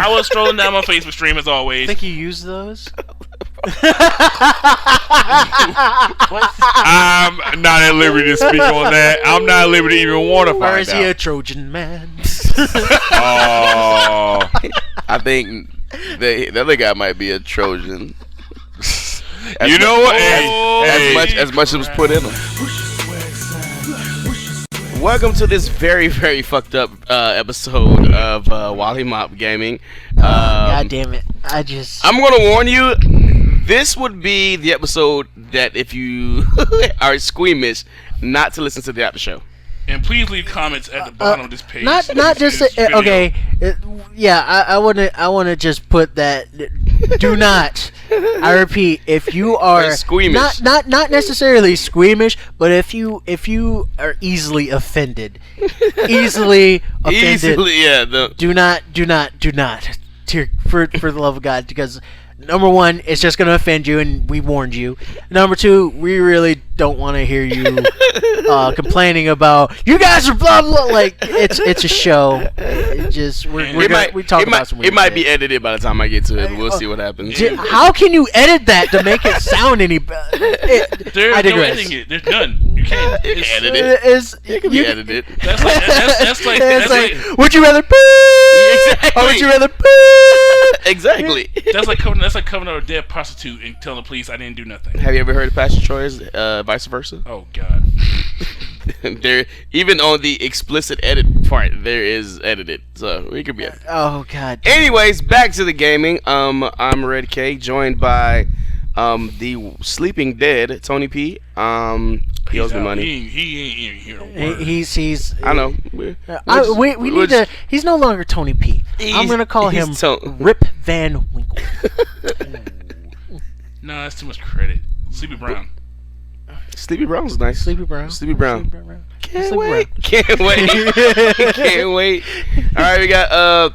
I was strolling down my Facebook stream as always. I think you used those. I'm not at liberty to speak on that. I'm not at liberty to even want to find out. Or is he a Trojan man? Oh, I think the other guy might be a Trojan. You know what? As much as was put in him. Welcome to this very, very fucked up episode of Wollie Mopped Gaming. God damn it! I'm gonna warn you. This would be the episode that if you are squeamish, not to listen to the after show. And please leave comments at the bottom of this page. Not just okay. I wanna just put that. Do not. I repeat, if you are squeamish, not necessarily squeamish, but if you are easily offended, yeah. Do not. For the love of God, because number one, it's just gonna offend you, and we warned you. Number two, we really don't want to hear you complaining about you guys are blah blah. Like it's a show. We talk about some. It might be edited by the time I get to it. We'll see what happens. How can you edit that to make it sound any better? There's no editing it. There's none. You can't edit it. It can be edited. That's like would you rather poo? Exactly. Or would you rather poo? Exactly. That's like covering up a dead prostitute and telling the police I didn't do nothing. Have you ever heard of Pastor Troy's vice versa? Oh God. There, even on the explicit edit part, there is edited, so we could be edited. Oh God. Anyways, back to the gaming. I'm Red K, joined by the sleeping dead Tony P. He owes me money. He ain't here. He's. I know. We need to. He's no longer Tony P. I'm gonna call him Rip Van Winkle. No, that's too much credit. Sleepy Brown. Sleepy Brown's nice. Sleepy Brown. Can't wait. Can't wait. All right, we got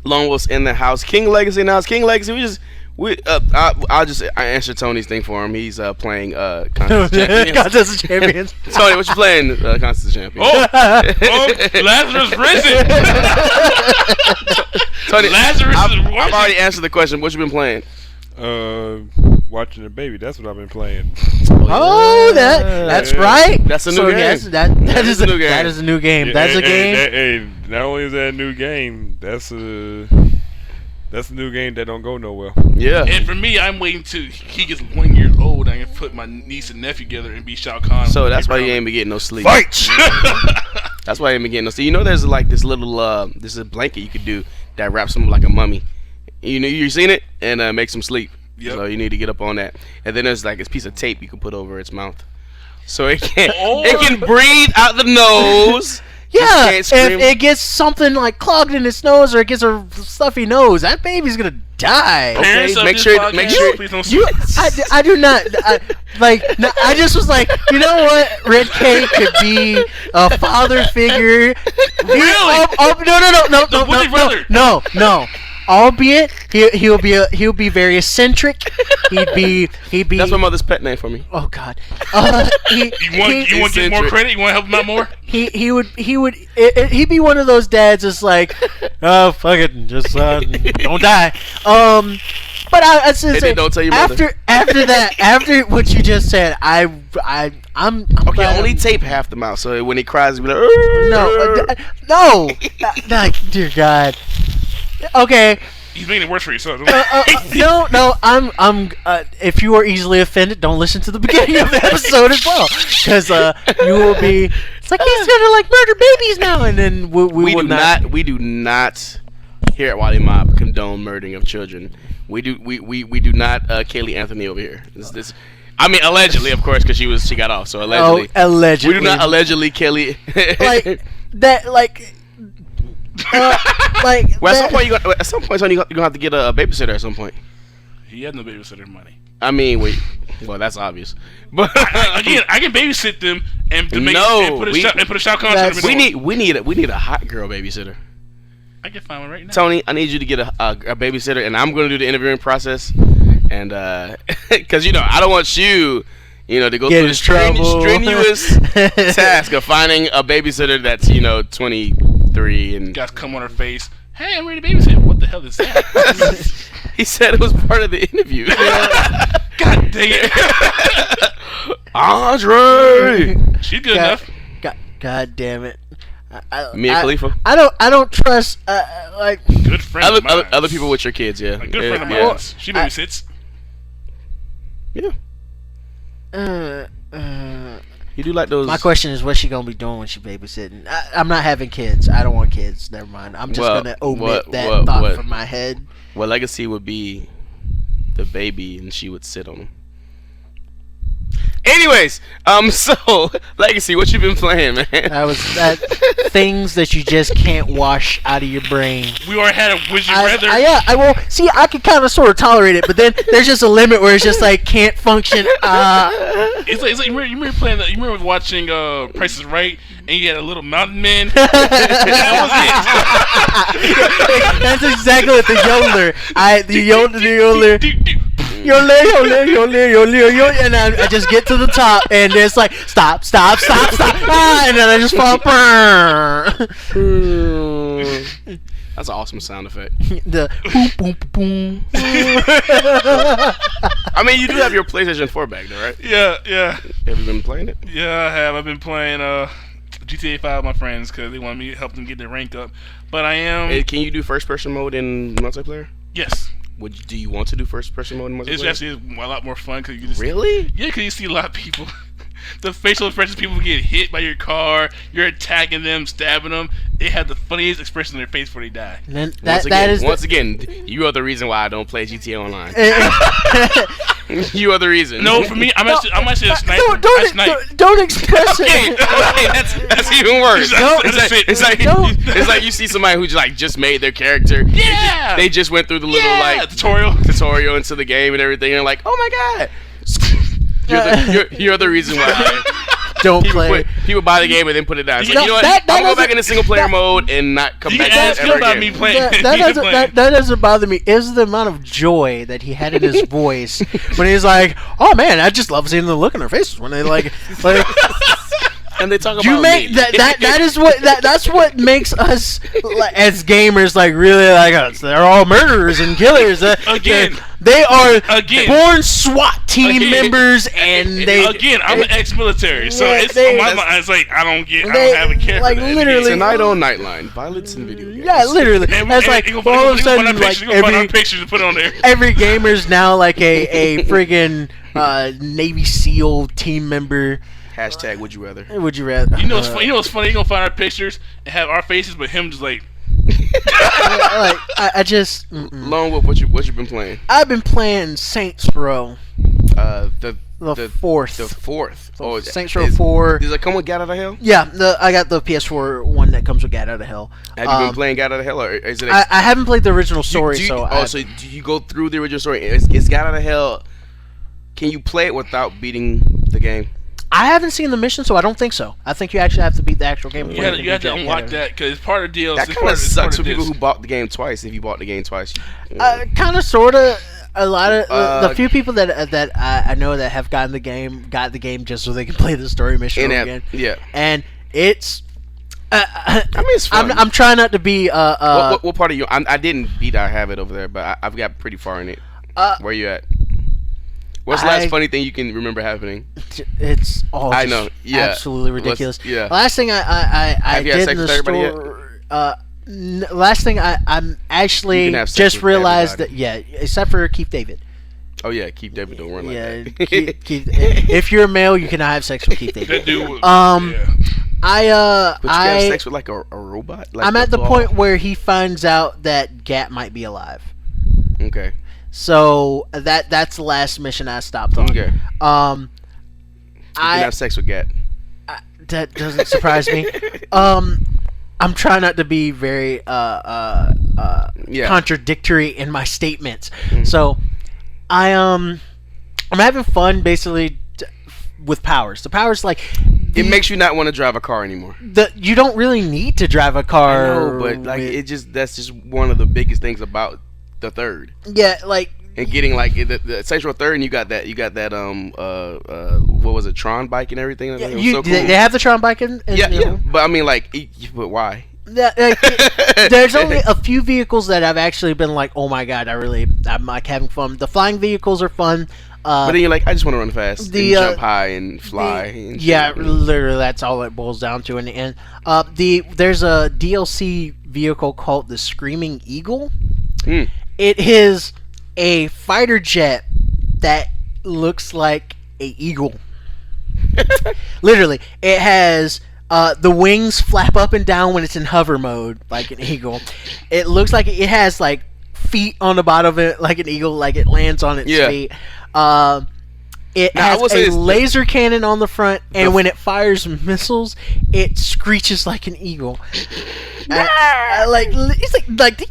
Lone Wolf's in the house. King Legacy in the house. King Legacy. I answer Tony's thing for him. He's playing Contest of Champions. Tony, what you playing? Contest of Champions. Lazarus risen. Tony, Lazarus is risen. I've already answered the question. What you been playing? Watching the baby. That's what I've been playing. Oh, that's right. That's a new game. Yes, that is a new game. That is a new game. Yeah, that's a game. Hey, not only is that a new game, that's a new game that don't go nowhere. Yeah. And for me, I'm waiting till he gets 1 year old and I can put my niece and nephew together and be Shao Kahn. So that's why you ain't been getting no sleep. Fight! That's why you ain't been getting no sleep. You know, there's like this little this is a blanket you could do that wraps him like a mummy. You know, you seen it and makes him sleep. Yep. So you need to get up on that. And then there's like this piece of tape you can put over its mouth, so it can breathe out the nose. Yeah, if it gets something like clogged in its nose or it gets a stuffy nose, that baby's gonna die. Okay, make sure. Please don't I do not. I just was like, you know what? Red K could be a father figure. Really? No. Albeit he'll be very eccentric. He'd be. That's my mother's pet name for me. Oh God. You want to get more credit? You want to help him out more? He'd be one of those dads that's like, oh fuck it, just don't die. But I say, don't tell your mother. After what you just said, I'm okay. Only tape half the mouth, so when he cries, he'll be like, no, dear God. Okay. He's making it worse for you, so no. I'm. If you are easily offended, don't listen to the beginning of the episode as well, because you will be. It's like he's gonna like murder babies now, and then we do not here at Wollie Mopped condone murdering of children. We do not. Kaylee Anthony over here. I mean, allegedly, of course, because she got off. So allegedly. Oh, allegedly. We do not allegedly Kaylee. Like that. Like. Well, at some point, Tony, you're gonna have to get a babysitter at some point. He has no babysitter money. I mean, well, that's obvious. But I can babysit them and put a Shao Kahn tournament. We need a hot girl babysitter. I can find one right now. Tony, I need you to get a babysitter, and I'm gonna do the interviewing process, and because I don't want you to go through the strenuous task of finding a babysitter that's 23 and guys come on her face. Hey, I'm ready to babysit. What the hell is that? He said it was part of the interview. God dang it. Andre. She's good enough. God damn it. Mia Khalifa. I don't trust like Good friend of mine. Other people with your kids, yeah. A good friend of Yeah. mine. She babysits. Yeah. You do like those. My question is, what's she gonna be doing when she babysitting? I'm not having kids. I don't want kids. Never mind. I'm just gonna omit that thought from my head. Well, legacy would be the baby, and she would sit on him. Anyways, so legacy, what you been playing, man? That things that you just can't wash out of your brain. We already had a Would You Rather. I will see. I can kind of sort of tolerate it, but then there's just a limit where it's just like can't function. It's like you remember playing that. You remember watching Price is Right, and you had a little mountain man. That That's exactly what the yodeler. The yodeler. And I just get to the top, and it's like stop, and then I just fall. That's an awesome sound effect. The boom, boom, boom. I mean, you do have your PlayStation 4 back though, right? Yeah. Have you been playing it? Yeah, I have. I've been playing GTA 5 with my friends because they want me to help them get their rank up. But I am. Hey, can you do first-person mode in multiplayer? Yes. Do you want to do first-person mode in multiplayer? It's actually a lot more fun because you just Really? Yeah, because you see a lot of people. The facial expressions, people get hit by your car, you're attacking them, stabbing them. They have the funniest expression on their face before they die. And once again, you are the reason why I don't play GTA Online. You are the reason. No, for me, I'm actually a sniper. Don't express it. Okay, that's even worse. It's like you see somebody who just made their character. Yeah. They just went through the little tutorial into the game and everything, and they're like, oh my god. You're the reason why. Don't play. People buy the game and then put it down. It's like, you know what? That I'm gonna go back into single player mode and not come back to this ever about again. me playing. That doesn't bother me. Is the amount of joy that he had in his voice when he's like, "Oh man, I just love seeing the look on their faces when they like." And they talk about you make me. that's what makes us as gamers really like us. They're all murderers and killers. Again. They are born SWAT team Again. members, and they I'm an ex-military, so it's they- on my mind. It's like I don't have a care like for that. literally- Tonight on Nightline, violence in video games. yeah, literally. That's like all of a sudden, like find our pictures to put on there. every gamer's now like a friggin' Navy SEAL team member. Hashtag would you rather. Would you rather? You know what's funny? You're gonna find our pictures and have our faces, but him just like. Like I just. Lone Wolf, what you been playing? I've been playing Saints Row. The fourth. The fourth. So Saints Row 4. Does it come with Get Out of Hell? Yeah, I got the PS4 one that comes with Get Out of Hell. Have you been playing Get Out of Hell, or is it? I haven't played the original story, so do you go through the original story? Is Get Out of Hell? Can you play it without beating the game? I haven't seen the mission, so I don't think so. I think you actually have to beat the actual game. You have to unlock that because it's part of the DLC. That kind of sucks for people who bought the game twice. If you bought the game twice, kind of, sort of. A lot of the few people that I know that have gotten the game got the game just so they can play the story mission again. Yeah, and it's. I mean, it's fun. I'm trying not to be. What part of you? I didn't beat. I have it over there, but I've got pretty far in it. Where you at? What's the last funny thing you can remember happening? It's all I know, yeah, absolutely ridiculous. Yeah. Last thing I did in the store. Last thing I'm actually just realized that except for Keith David. Oh yeah, Keith David don't run like that. Keith, if you're a male, you cannot have sex with Keith David. That dude was, but you can have sex with like a robot. Like I'm at the point where he finds out that Gat might be alive. Okay. So that's the last mission I stopped on. Okay. You can have sex with Gat. That doesn't surprise me. I'm trying not to be very contradictory in my statements. Mm-hmm. So I'm having fun basically with powers. The powers it makes you not want to drive a car anymore. You don't really need to drive a car. I know, but that's just one of the biggest things about the third. Yeah, and getting the Saints Third, and you got that what was it, Tron bike and everything. Yeah, so cool. They have the Tron bike in yeah. But I mean, but why? There's only a few vehicles that I've actually been like, oh my god, I'm like having fun. The flying vehicles are fun. But then you're like, I just want to run fast and jump high and fly. And shit. Literally, that's all it boils down to in the end. There's a DLC vehicle called the Screaming Eagle. It is a fighter jet that looks like a eagle. Literally, it has the wings flap up and down when it's in hover mode, like an eagle. It looks like it has like feet on the bottom of it, like an eagle, like it lands on its feet. It has a laser cannon on the front, and when it fires missiles, it screeches like an eagle. Like it's like the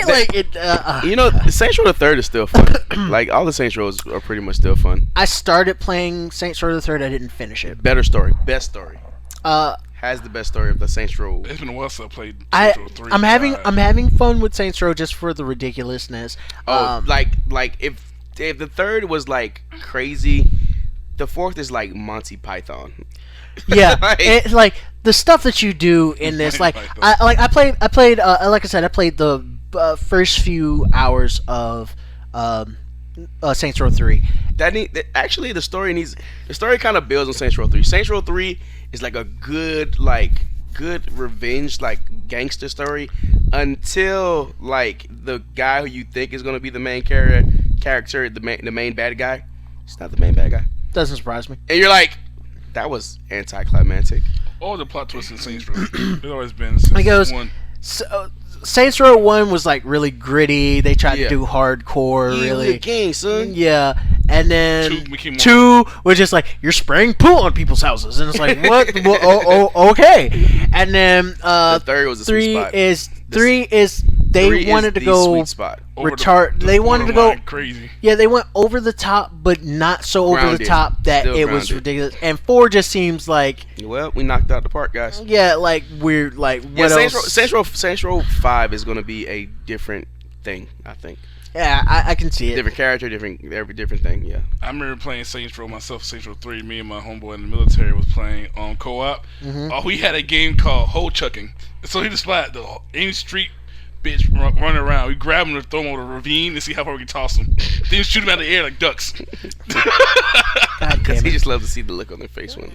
like it. You know, Saints Row the Third is still fun. Like all the Saints Rows are pretty much still fun. I started playing Saints Row the Third. I didn't finish it. Better story, best story. Has the best story of the Saints Row. It's been a while since I played Saints Row 3. I'm having fun with Saints Row just for the ridiculousness. Like if the third was like crazy, the fourth is like Monty Python. Yeah, it's like the stuff that you do in this. Like I played. Like I said, I played the first few hours of Saints Row 3. Actually, the story kind of builds on Saints Row 3. Saints Row 3 is like a good revenge gangster story until like the guy who you think is gonna be the main character, the main bad guy. It's not the main bad guy. Doesn't surprise me. And you're like, that was anticlimactic. All the plot twists in Saints Row. There's always been since one. So, Saints Row 1 was like really gritty. They tried to do hardcore, really. The game, son. Yeah. And then 2 was just like, you're spraying pool on people's houses. And it's like, what? Okay. And then the third was a sweet spot. Three is they wanted to go retard. They wanted to go crazy. Yeah, they went over the top, but not so over the top that it was ridiculous. And 4 just seems like, well, we knocked out the park, guys. Yeah, like weird. Like what else? Saints Row 5 is going to be a different thing, I think. Yeah, I can see it. Different character, every different thing. Yeah. I remember playing Saints Row myself. Saints Row 3. Me and my homeboy in the military was playing on co-op. We had a game called hole chucking. So he just let any street bitch run around. We grab him and throw him over the ravine and see how far we can toss him. Then shoot him out of the air like ducks. Because he just loves to see the look on their face when.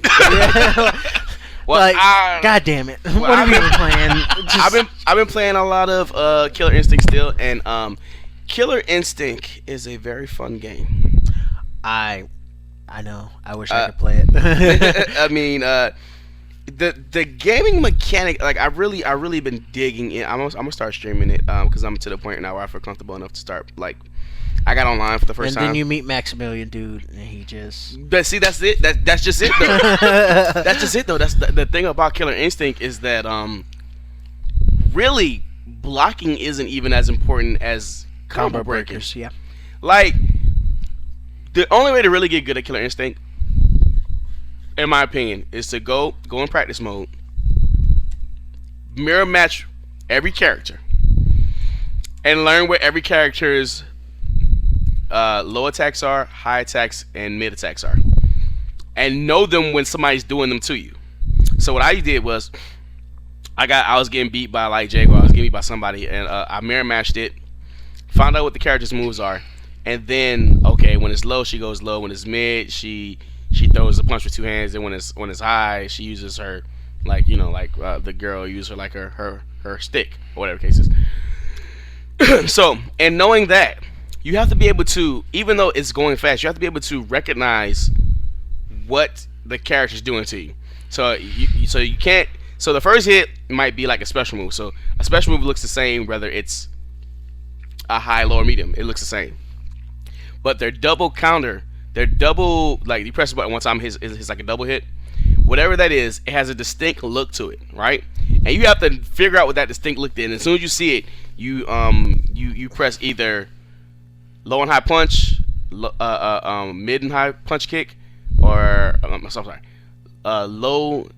Well, God damn it! What have you been playing? I've been playing a lot of Killer Instinct still, and Killer Instinct is a very fun game. I know. I wish I could play it. I mean, the gaming mechanic, like I really been digging in. I'm gonna start streaming it because I'm to the point now where I feel comfortable enough to start. Like, I got online for the first time. And then you meet Maximilian, dude, and he just. But see, that's it. That's just it, though. That's just it, though. That's the thing about Killer Instinct is that really blocking isn't even as important as combo breakers. Yeah. Like, the only way to really get good at Killer Instinct, in my opinion, is to go in practice mode, mirror match every character, and learn what every character's low attacks are, high attacks, and mid attacks are, and know them when somebody's doing them to you. So what I did was, I was getting beat by like Jaguar, I was getting beat by somebody, and I mirror matched it, found out what the character's moves are, and then when it's low, she goes low. When it's mid, she throws a punch with 2 hands, and when it's high, she uses her the girl uses her like her stick or whatever the case is. So, and knowing that, you have to be able to, even though it's going fast, you have to be able to recognize what the character's doing to you. So you can't. So the first hit might be like a special move. So a special move looks the same whether it's a high, low, or medium. It looks the same. But their double counter, like you press the button one time, it's like a double hit. Whatever that is, it has a distinct look to it, right? And you have to figure out what that distinct look is. And as soon as you see it, you press either low and high punch, mid and high punch kick, or low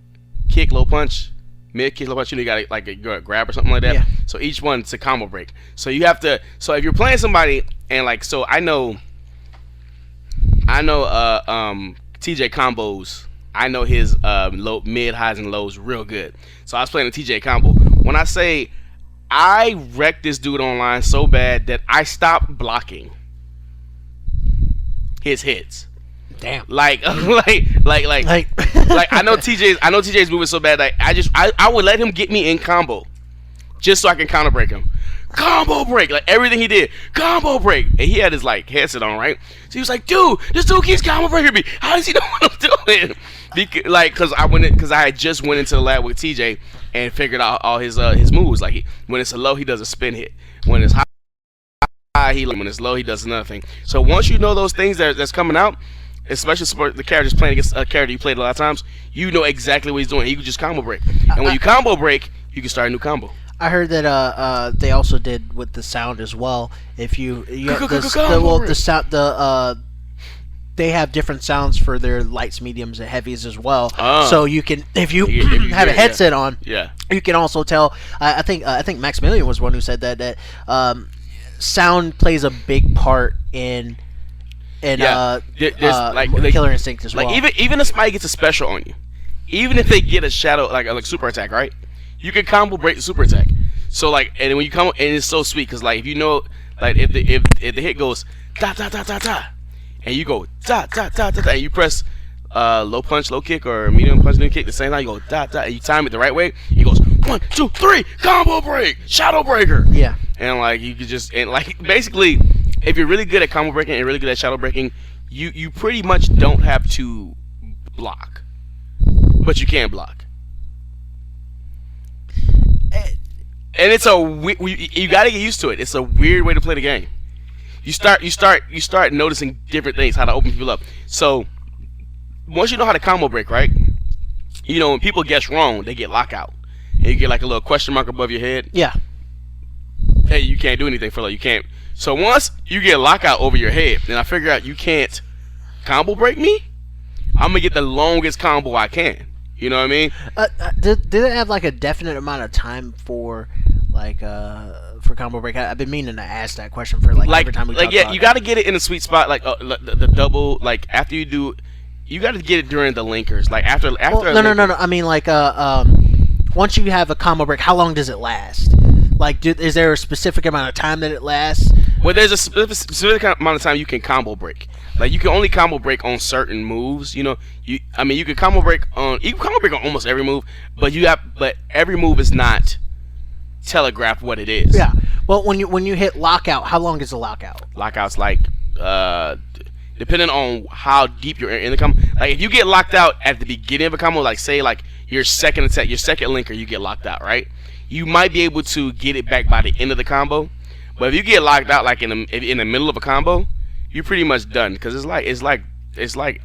kick, low punch, mid kick, low punch. You got like a grab or something like that. Yeah. So each one's a combo break. So you have to. So if you're playing somebody and I know TJ combos I know his low, mid, highs, and lows real good. So I was playing a TJ combo. When I say I wrecked this dude online so bad that I stopped blocking his hits. Damn. Like I know TJ's moving so bad that I would let him get me in combo just so I can counter break him. Combo break, like everything he did, combo break, and he had his like headset on, right? So he was like, "Dude, this dude keeps combo breaking me. How does he know what I'm doing?" Because I had just went into the lab with TJ and figured out all his moves. Like when it's a low, he does a spin hit. When it's high, when it's low, he does another thing. So once you know those things that's coming out, especially the character's playing against a character you played a lot of times, you know exactly what he's doing. He can just combo break, and when you combo break, you can start a new combo. I heard that they also did with the sound as well. If you they have different sounds for their lights, mediums, and heavies as well. So you can, if you have a headset on, you can also tell. I think Maximilian was one who said that sound plays a big part in Killer Instinct as well. Like even if somebody gets a special on you, even if they get a shadow like super attack, right? You can combo break the super attack. So like, and when you come, and it's so sweet because like if you know, like if the hit goes da da da da da, and you go da da da da da, and you press low punch, low kick, or medium punch, medium kick the same time, you go da da, and you time it the right way. He goes 1, 2, 3, combo break, shadow breaker. Yeah. And like you could just basically, if you're really good at combo breaking and really good at shadow breaking, you pretty much don't have to block, but you can block. And it's you gotta get used to it. It's a weird way to play the game. You start noticing different things, how to open people up. So once you know how to combo break, right? You know when people guess wrong, they get lockout, and you get like a little question mark above your head. Yeah. Hey, you can't do anything for you can't. So once you get lockout over your head, and I figure out you can't combo break me, I'm gonna get the longest combo I can. You know what I mean? Did it have like a definite amount of time for for combo break? I've been meaning to ask that question for every time we talk about you got to get it in a sweet spot, the double. Like after you do, you got to get it during the linkers. Like after. No. I mean once you have a combo break, how long does it last? Like, is there a specific amount of time that it lasts? Well, there's a specific amount of time you can combo break. Like you can only combo break on certain moves. You know, you can combo break on almost every move, but every move is not telegraphed what it is. Yeah. Well, when you hit lockout, how long is the lockout? Lockout's like depending on how deep you're in the combo. Like if you get locked out at the beginning of a combo, like say like your second attack, your second linker, you get locked out, right? You might be able to get it back by the end of the combo, but if you get locked out like in the middle of a combo, you're pretty much done because it's like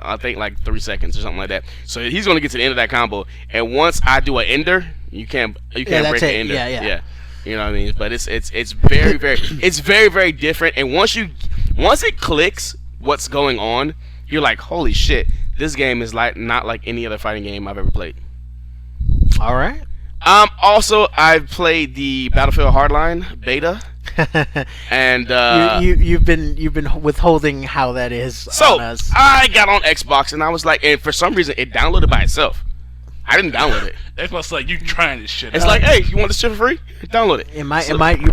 I think like 3 seconds or something like that. So he's gonna get to the end of that combo, and once I do an ender, you can't break the ender. Yeah. You know what I mean? But it's very it's very different. And once it clicks what's going on, you're like, holy shit, this game is not like any other fighting game I've ever played. All right. Also, I've played the Battlefield Hardline beta, and you've been withholding how that is. So on us. I got on Xbox, and I was like, and for some reason, it downloaded by itself. I didn't download it. Xbox like you trying this shit. It's like, hey, you want this shit for free? Download it. You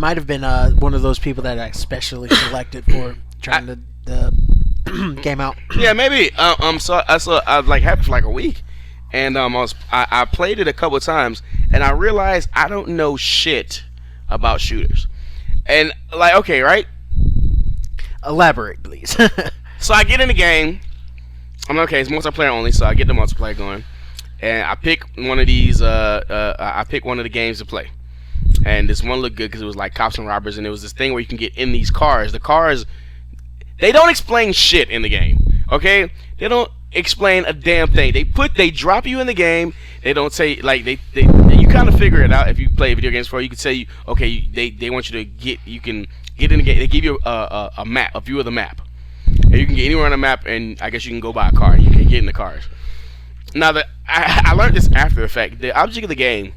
might have been one of those people that I specially selected for trying to game out. Yeah, maybe. So I like had it for like a week. And I played it a couple of times, and I realized I don't know shit about shooters. And like, okay, right? Elaborate, please. So I get in the game. I'm like, okay, it's multiplayer only, so I get the multiplayer going, and I pick one of these. I pick one of the games to play, and this one looked good because it was like cops and robbers, and it was this thing where you can get in these cars. The cars, they don't explain shit in the game. Okay, they don't explain a damn thing. They drop you in the game. They don't say like they you kind of figure it out if you play video games before. You can say okay, they want you to you can get in the game. They give you a map, a view of the map, and you can get anywhere on the map, and I guess you can go buy a car. You can get in the cars. Now I learned this after the fact. The object of the game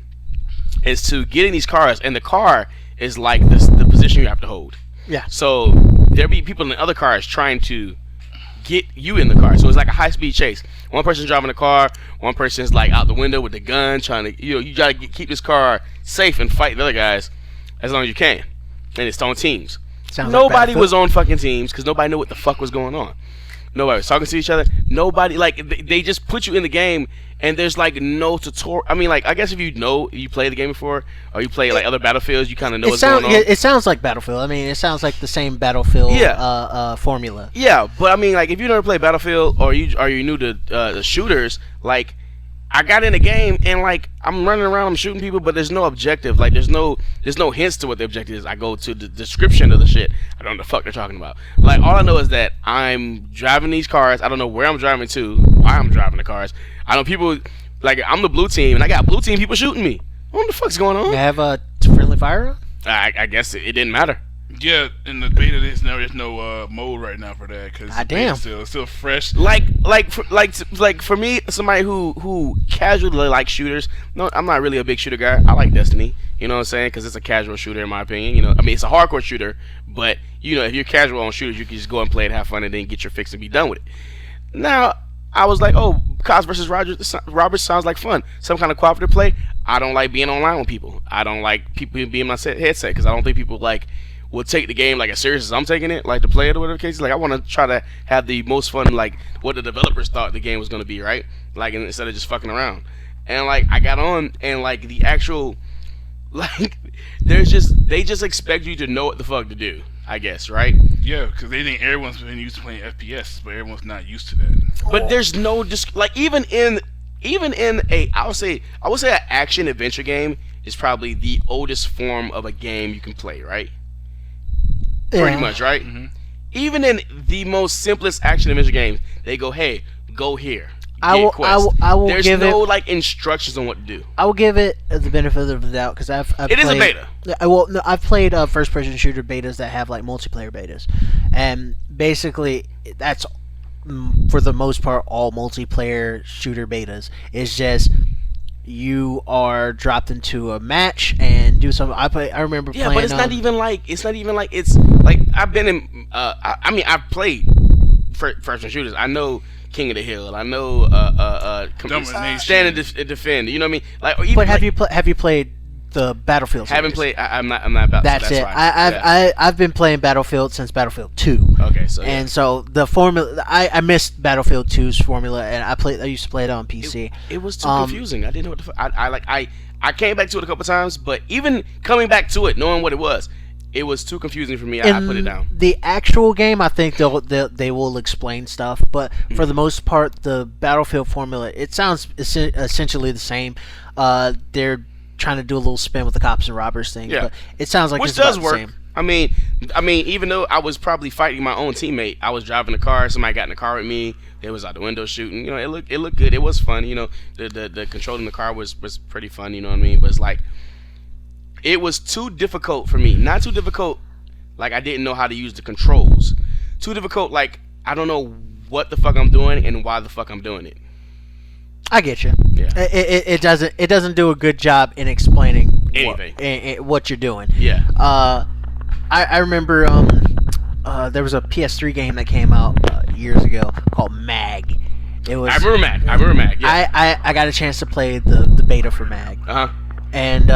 is to get in these cars, and the car is like the position you have to hold. Yeah. So there'll be people in the other cars trying to get you in the car. So it's like a high speed chase. One person's driving the car, one person's like out the window with the gun trying to you gotta keep this car safe and fight the other guys as long as you can. And it's on teams. Nobody was on fucking teams because nobody knew what the fuck was going on. Nobody was talking to each other. Nobody, like, they just put you in the game, and there's, like, no tutorial. I mean, like, I guess if you play the game before, or you play, like, other Battlefields, you kind of know what's going on. It sounds like Battlefield. I mean, it sounds like the same Battlefield formula. Yeah, but, I mean, like, if you never play Battlefield, or you're new to the shooters, like, I got in the game and like I'm running around, I'm shooting people, but there's no objective. Like there's no hints to what the objective is. I go to the description of the shit. I don't know what the fuck they're talking about. Like all I know is that I'm driving these cars. I don't know where I'm driving to, why I'm driving the cars. I know people like I'm the blue team and I got blue team people shooting me. What the fuck's going on? You have a friendly fire? I guess it didn't matter. Yeah, in the beta, there's no mode right now for that because it's still fresh. Like for me, somebody who casually likes shooters. No, I'm not really a big shooter guy. I like Destiny. You know what I'm saying? Because it's a casual shooter in my opinion. You know, I mean it's a hardcore shooter, but you know if you're casual on shooters, you can just go and play it, have fun, and then get your fix and be done with it. Now I was like, oh, Cops versus Roberts sounds like fun. Some kind of cooperative play. I don't like being online with people. I don't like people being in my headset because I don't think people will take the game like as serious as I'm taking it, like to play it or whatever the case is. Like I want to try to have the most fun, like what the developers thought the game was going to be, right? Like instead of just fucking around. And like I got on and like the actual, like they just expect you to know what the fuck to do, I guess, right? Yeah, because they think everyone's been used to playing FPS, but everyone's not used to that. But there's no just like even in a I would say an action adventure game is probably the oldest form of a game you can play, right? Pretty much, right? Mm-hmm. Even in the most simplest action adventure games, they go, "Hey, go here." I will There's give no it, like instructions on what to do. I will give it the benefit of the doubt because It is a beta. I've played first-person shooter betas that have like multiplayer betas, and basically that's for the most part all multiplayer shooter betas. It's just you are dropped into a match and do something. I remember playing. Yeah, but it's not even like it's like I've been in. I mean, I've played first-person shooters. I know King of the Hill. I know Stand and Defend. You know what I mean? Like, even but have you played the Battlefield series? Haven't played. I'm not about. That's it. I've been playing Battlefield since Battlefield 2. Okay, so so the formula. I missed Battlefield 2's formula, and I used to play it on PC. It was too confusing. I didn't know what the fuck. I came back to it a couple times, but even coming back to it, knowing what it was too confusing for me. I put it down. The actual game, I think they will explain stuff, but for the most part, the Battlefield formula, it sounds essentially the same. They're trying to do a little spin with the cops and robbers thing, but it sounds like it's about the same. I mean, even though I was probably fighting my own teammate, I was driving the car. Somebody got in the car with me. They was out the window shooting. You know, it looked good. It was fun. You know, the controlling the car was pretty fun. You know what I mean? But it's like it was too difficult for me. Not too difficult, like I didn't know how to use the controls. Too difficult, like I don't know what the fuck I'm doing and why the fuck I'm doing it. I get you. Yeah. It doesn't do a good job in explaining anything what you're doing. Yeah. I remember there was a PS3 game that came out years ago called Mag. It was. I remember Mag. Yeah. I got a chance to play the beta for Mag. And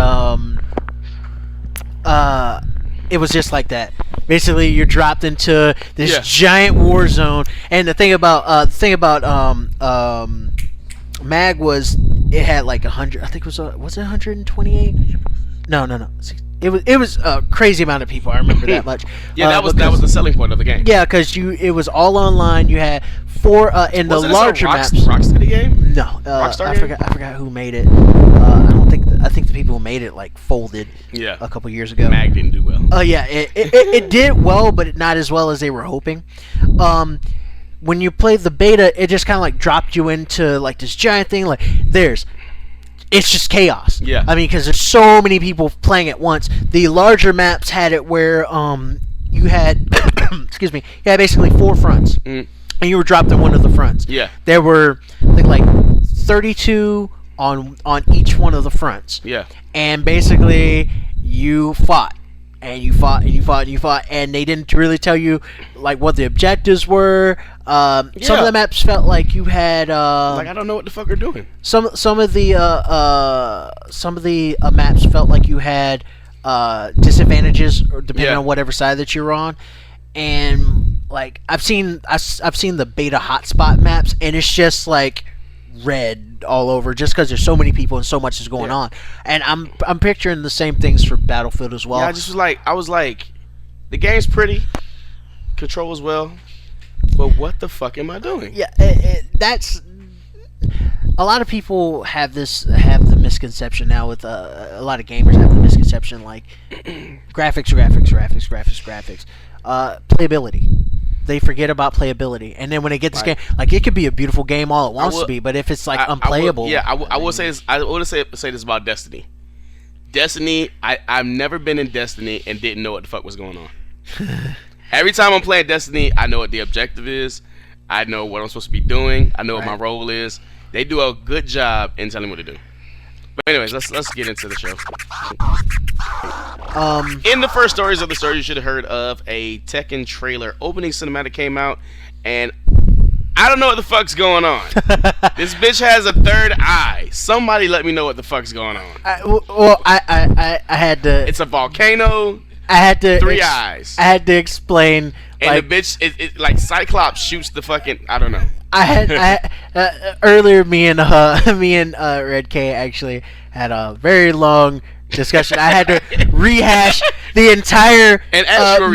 it was just like that. Basically, you're dropped into this giant war zone, and the thing about Mag was it had like 100. I think was it 128? No. It was a crazy amount of people. I remember that much. That was the selling point of the game. Yeah, because it was all online. You had 4 in the larger maps. Rockstar game? No, Rockstar I game? forgot who made it. I think the people who made it like folded. Yeah. A couple years ago. Mag didn't do well. It did well, but not as well as they were hoping. When you played the beta, it just kind of like dropped you into like this giant thing. Like it's just chaos. Yeah. I mean, because there's so many people playing at once. The larger maps had it where you had excuse me, you had basically 4 fronts, and you were dropped in one of the fronts. Yeah. There were I think like 32 on each one of the fronts. Yeah. And basically you fought. and you fought and you fought and you fought, and they didn't really tell you like what the objectives were. Some of the maps felt like you had like I don't know what the fuck they're doing. Some of the maps felt like you had disadvantages depending on whatever side that you're on, and like I've seen the beta hotspot maps, and it's just like red all over just because there's so many people and so much is going on, and I'm picturing the same things for Battlefield as well. Yeah, I was like, the game's pretty, controls well, but what the fuck am I doing? Yeah, that's a lot of people have the misconception now with a lot of gamers have the misconception like graphics, playability. They forget about playability, and then when they get this game, like it could be a beautiful game all it wants to be, but if it's like unplayable, I will say this. I would say this about Destiny. Destiny, I've never been in Destiny and didn't know what the fuck was going on. Every time I'm playing Destiny, I know what the objective is. I know what I'm supposed to be doing. I know what my role is. They do a good job in telling me what to do. But anyways, let's get into the show. In the first stories of the story, you should have heard of a Tekken trailer. Opening cinematic came out, and I don't know what the fuck's going on. This bitch has a third eye. Somebody let me know what the fuck's going on. I had to. It's a volcano. I had to. Three eyes. I had to explain. And like, the bitch, it like Cyclops shoots the fucking. I don't know. Earlier, me and Red K actually had a very long discussion. I had to rehash the entire actual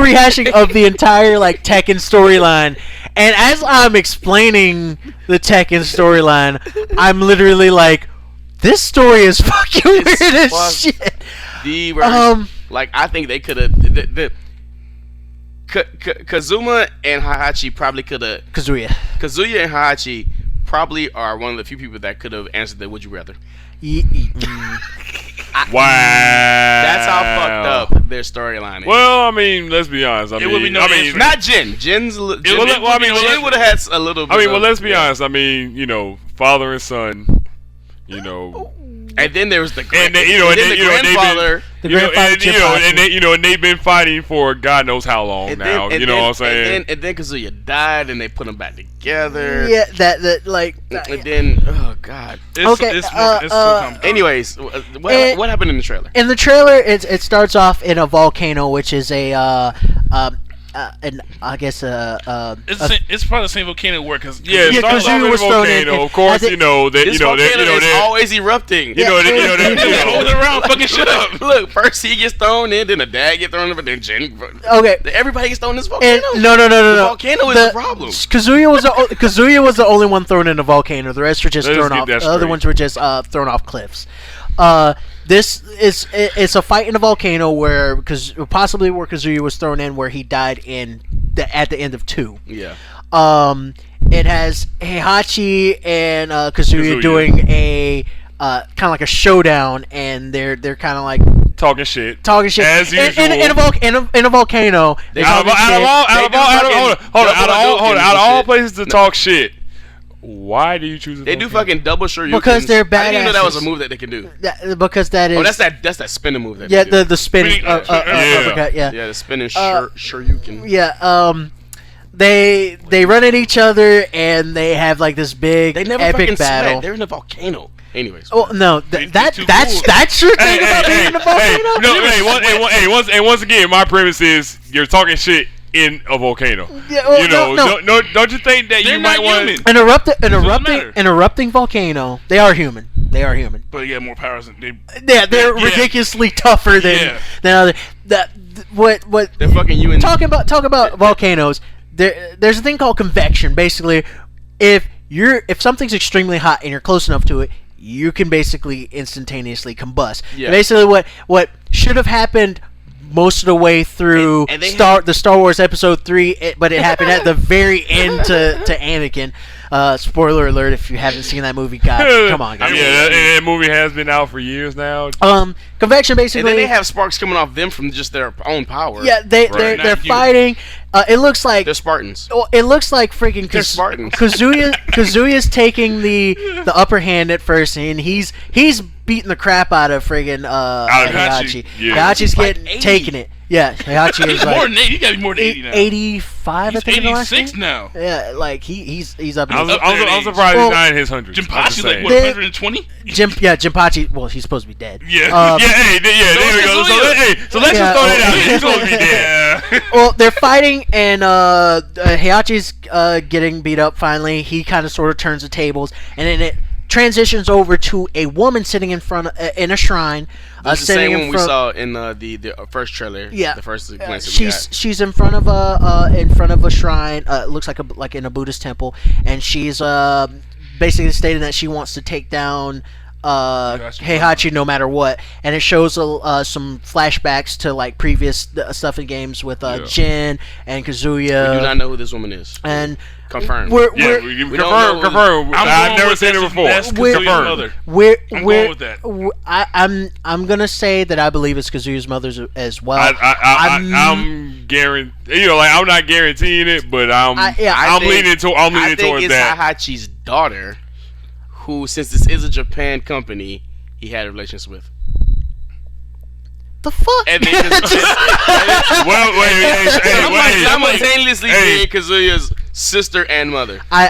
rehashing of the entire like Tekken storyline. And as I'm explaining the Tekken storyline, I'm literally like, "This story is fucking weird as shit." The worst. Like I think they could have Kazuma and Heihachi probably could have. Kazuya and Heihachi probably are one of the few people that could have answered the "Would you rather." Wow, that's how fucked up their storyline is. Well, I mean, let's be honest. It would be no answer. Not Jin. Jin's. Jin would have had a little bit. I mean, well, let's be honest. I mean, you know, father and son. You know. And then there was the grandfather. And they've been fighting for God knows how long now. You know what I'm saying? And then Kazuya died, and they put them back together. Yeah, that like. And then, oh god. It's so anyways, what happened in the trailer? In the trailer, it starts off in a volcano, which is I guess it's probably the same volcano where Kazuya was thrown in. Of course, it's always erupting. Hold it around, fucking shut up. Look, first he gets thrown in, then the dad gets thrown in, but then Jin. Okay, everybody gets thrown in this volcano. No. The volcano is the problem. Kazuya was the only one thrown in a volcano. The rest were just thrown off. The other ones were just thrown off cliffs. This is it's a fight in a volcano where Kazuya was thrown in, where he died at the end of 2. Yeah. It has Heihachi and Kazuya doing a kind of like a showdown, and they're kind of like talking shit as usual in a volcano. Out of all places to talk shit. Why do you choose? They do fucking double shoryukens. Because they're badass. I didn't know that was a move that they can do. Because that is. Oh, that's that spinning move. That they do. The spinning. Yeah, the spinning shoryuken. Yeah. They run at each other, and they have like this big epic battle. Sweat. They're in a volcano. Anyways. Oh no, that's your thing about being in a volcano. Once again, my premise is you're talking shit in a volcano. Yeah, well, no. Don't you think that you might want interrupting volcano? They are human. But yeah, more powers than they. Yeah, they're ridiculously tougher than other. What they're fucking you. Talking about volcanoes. There's a thing called convection. Basically, if something's extremely hot and you're close enough to it, you can basically instantaneously combust. Yeah. Basically, what should have happened most of the way through the Star Wars Episode 3, but it happened at the very end to Anakin. Spoiler alert if you haven't seen that movie. God, come on, guys. That movie has been out for years now. Convection basically. And then they have sparks coming off them from just their own power. Yeah, they're fighting. It looks like they're Spartans. Well, it looks like freaking Spartans. Kazuya's taking the upper hand at first, and he's beating the crap out of friggin' Heihachi. Yeah. Heihachi's taking it. Yeah, Heihachi is like more than 80. You gotta be more than 80 now. 85, I think. 86 now. Yeah, like he's up. I'm surprised he's not in his hundreds. Jinpachi's like what, 120? Jinpachi. Well, he's supposed to be dead. Yeah. There we go. So let's just throw it out. He's supposed to be dead. Well, they're fighting, and Heihachi's getting beat up. Finally, he kind of sort of turns the tables, and then it transitions over to a woman sitting in front in a shrine. That's the same one we saw in the first trailer. Yeah, the first glance she's in front of a shrine. Looks like in a Buddhist temple, and she's basically stating that she wants to take down Heihachi no matter what, and it shows some flashbacks to like previous stuff in games with Jin and Kazuya. We do not know who this woman is. And confirmed. Confirmed. I've never seen it before. Confirmed. I'm going with that. I'm gonna say that I believe it's Kazuya's mother as well. I'm guaranteeing. I'm not guaranteeing it, but I'm leaning towards that. I think it's Heihachi's daughter, who, since this is a Japan company, he had a relationship with. The fuck? And they just simultaneously being Kazuya's sister and mother. I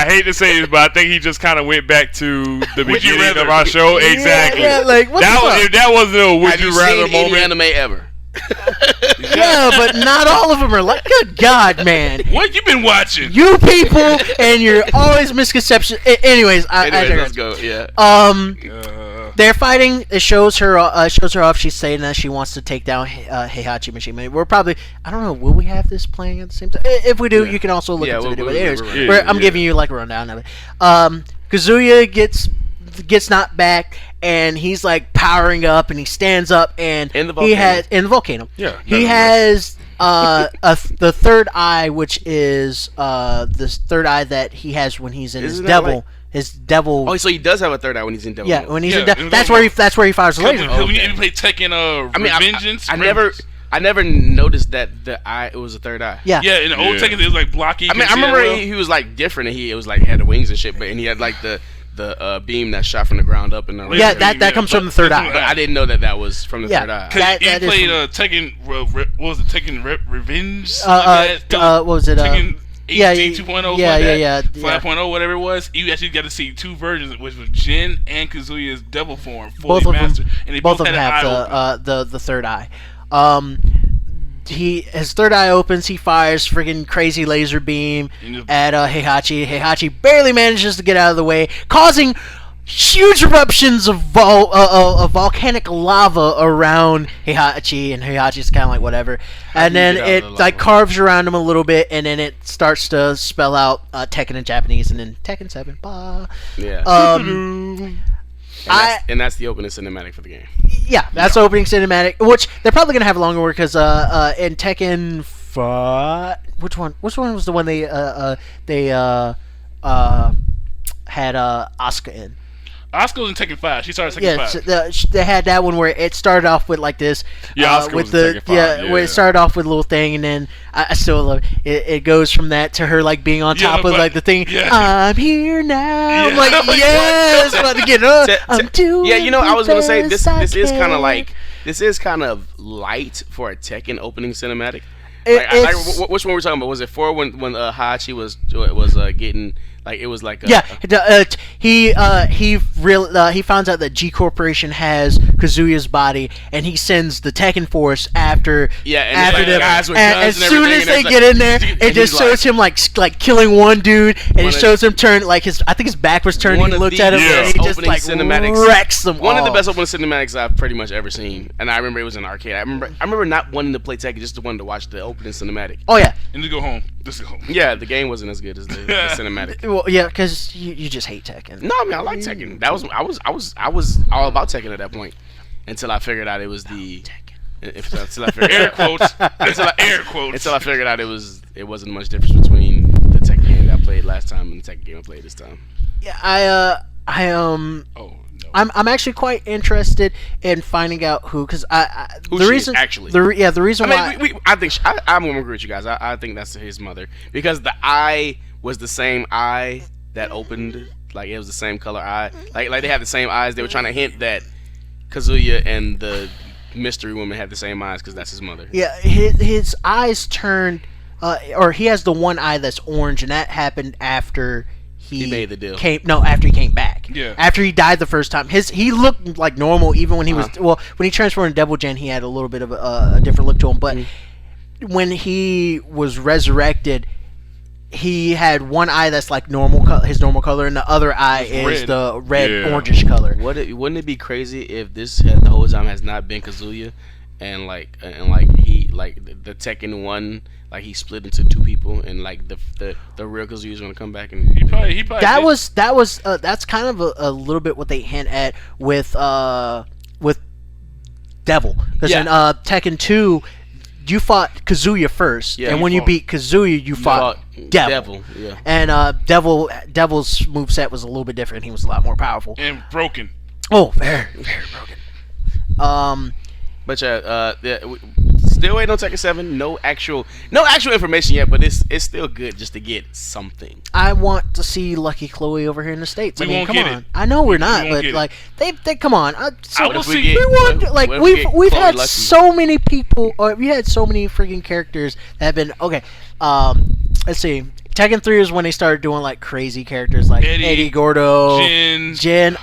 hate to say this, but I think he just kind of went back to the beginning of our show. Exactly. Yeah, like what if that wasn't a would you rather moment. Any anime ever? Yeah, but not all of them are like. Good God, man! What you been watching? You people, and you're always misconception. Anyways, let's go. Yeah. They're fighting. It shows her off. She's saying that she wants to take down Heihachi Machine Man. We're probably. I don't know. Will we have this playing at the same time? If we do, you can also look into the video. I'm giving you like a rundown of it. Kazuya gets knocked back, and he's like powering up, and he stands up, and in the volcano. Yeah. He has the third eye, which is this third eye that he has when he's in his devil. His devil. Oh, so he does have a third eye when he's in devil. Yeah, when he's in devil. That's where he fires the laser. When you play Tekken, Revengeance. I never noticed that the eye it was a third eye. Yeah. Yeah, in the old Tekken it was like blocky. I remember he was like different, and it was like had the wings and shit, and he had like the beam that shot from the ground up and that comes from the third eye. But I didn't know that was from the third eye. Because he played Tekken. What was it? Tekken Revenge. What was it? Tekken HD 2.0. Yeah. 5.0, whatever it was. You actually got to see two versions, which was Jin and Kazuya's devil form, both fully of mastered, them, and they both both of them had have the third eye. His third eye opens. He fires friggin' crazy laser beam at Heihachi. Heihachi barely manages to get out of the way, causing huge eruptions of volcanic lava around Heihachi, and Heihachi's kind of like whatever. And then it like carves around him a little bit, and then it starts to spell out Tekken in Japanese, and then Tekken 7. Bah. Yeah. And that's the opening cinematic for the game. Yeah, that's the opening cinematic, which they're probably gonna have longer work because in Tekken 5, which one was the one they had Asuka in? Asuka was in Tekken 5. She started Tekken 5. So they had that one where it started off with like this. Asuka with was in Tekken 5. Where it started off with a little thing, and then I still love it. It goes from that to her like being on top of like the thing. Yeah. I'm here now. I'm like, yes, about to get up. I'm doing. Yeah, I was gonna say this is kind of light for a Tekken opening cinematic. Which one were we talking about? Was it 4 when Hachi was getting like it was like he finds out that G Corporation has Kazuya's body, and he sends the Tekken Force after them. Guys with and guns as soon as they get in there, it just shows him like killing one dude, and it shows him turn like I think his back was turned. He looked at him, and he just like wrecks them. One of the best opening cinematics I've pretty much ever seen, and I remember it was in arcade. I remember not wanting to play Tekken, just wanting to watch the opening cinematic. Oh yeah, and to go home. Just go home. Yeah, the game wasn't as good as the cinematic. Well, yeah, because you just hate Tekken. No, I mean I like Tekken. I was all about Tekken at that point until I figured out it was the until I figured air quotes. Air quotes. Until I figured out it wasn't much difference between played last time and the Tekken game I played this time. Yeah, Oh no. I'm actually quite interested in finding out because Who the she reason is, actually. the reason I why mean, I think I'm gonna agree with you guys. I think that's his mother because the eye was the same eye that opened. Like it was the same color eye. Like they had the same eyes. They were trying to hint that Kazuya and the mystery woman had the same eyes because that's his mother. yeah his eyes turned or he has the one eye that's orange, and that happened after he made the deal. After he came back. Yeah. After he died the first time, he looked like normal even when he was when he transformed into Devil Jin, he had a little bit of a different look to him. But when he was resurrected, he had one eye that's like his normal color, and the other eye is red. the red Yeah. orangish color. Wouldn't it be crazy if this the whole time has not been Kazuya, and he the Tekken 1, like he split into two people, and like the real Kazuya is gonna come back and He probably That's kind of a little bit what they hint at with Devil, because in Tekken 2 you fought Kazuya first, Yeah, and you when you fought- beat Kazuya you fought Devil. Yeah. And Devil's moveset was a little bit different. He was a lot more powerful. and broken. Oh, very, very broken. But still waiting on Tekken 7. No actual information yet, but it's still good just to get something. I want to see Lucky Chloe over here in the States. We I mean, won't come get on. it. I know we're We not, won't but get it. like they come on. I will What if we see. get- We want what- like what if we we've get had Chloe Lucky? so many people, or we had so many freaking characters that have been okay. Let's see. Tekken 3 is when they started doing like crazy characters like Eddie Gordo, Jin,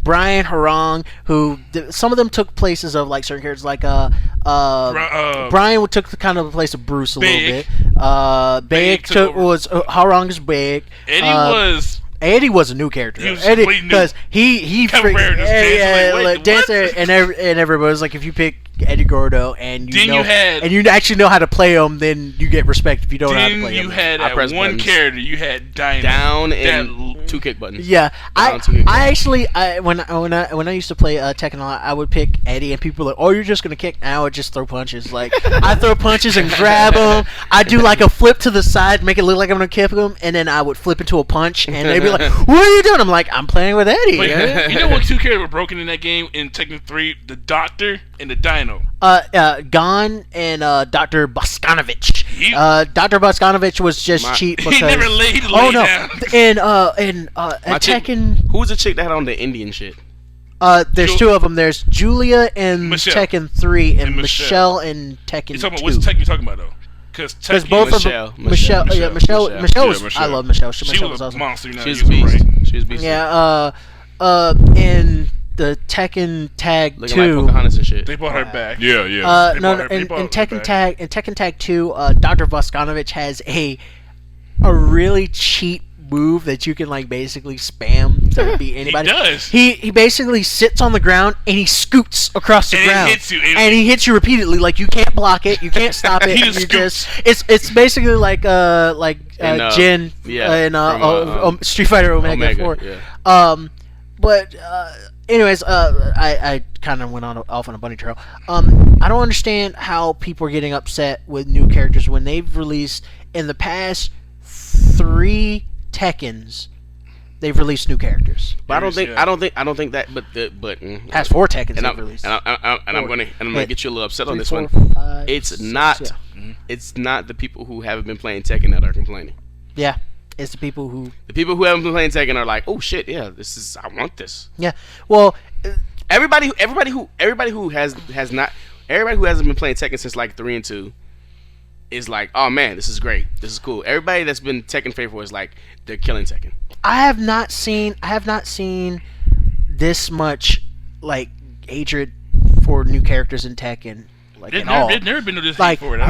Brian Harang, who some of them took places of like certain characters like Brian took the kind of the place of Bruce a little bit. Big took over. was Harang's big. Eddie was a new character. He was Eddie, completely new. because he Kept wearing this dance, like, wait, dancer, what? and everybody was like, if you pick Eddie Gordo and Then you had- and you actually know how to play him, then you get respect. If you don't know how to Then play you him, had I that press one buttons. character. You had Dino. Down and That- 2 kick buttons. yeah, Down to me. I actually when I used to play Tekken a lot, I would pick Eddie, and people were like, oh, you're just gonna kick. And I would just throw punches. Like I throw punches and grab him. I do like a flip to the side, make it look like I'm gonna kick him, and then I would flip into a punch, and they'd be like, what are you doing? I'm like, I'm playing with Eddie. Wait, you know what two characters were broken in that game in Tekken 3? The Doctor and the Dino. Gon and Dr. Boskanovich. He- Dr. Boskanovich was just cheap because He never laid oh no, down. in chick- Tekken. Who's the chick that had on the Indian shit? There's two of them. There's Julia in Michelle. Tekken 3 and And Michelle in Tekken You talking about 2. which Tekken you talking about though? Because both of them, Michelle was. Yeah, Michelle was. I love Michelle. She Michelle was a awesome. monster. You know, She's you a was beast. right. She was a beast. Yeah. In the Tekken Tag Looking like 2. Pocahontas and shit. They brought her back. Yeah, yeah. They No, brought her- in they brought her Tekken back. Tag in Tekken Tag 2, Dr. Voskanovich has a really cheap move that you can like basically spam to beat anybody. He does. He basically sits on the ground and he scoots across the And he ground. hits you. And he hits you repeatedly. Like you can't block it, you can't stop it. He and just you it's basically like Jin yeah, in from, Street Fighter Omega 4. yeah. But anyways, I kind of went off on a bunny trail. I don't understand how people are getting upset with new characters when they've released in the past 3 Tekkens. They've released new characters. But I don't think that. Past 4 Tekkens and they've released. I'm gonna get you a little upset on this 3, one. 4, 5, It's 6, not. yeah. It's not the people who haven't been playing Tekken that are complaining. Yeah, it's the people who. The people who haven't been playing Tekken are like, oh shit, yeah, I want this. Yeah, well, Everybody who hasn't been playing Tekken since like 3 and 2 is like, oh man, this is great, this is cool. Everybody that's been Tekken faithful is like, they're killing Tekken. I have not seen this much like hatred for new characters in Tekken. Like at all. There's never been no this Like for it.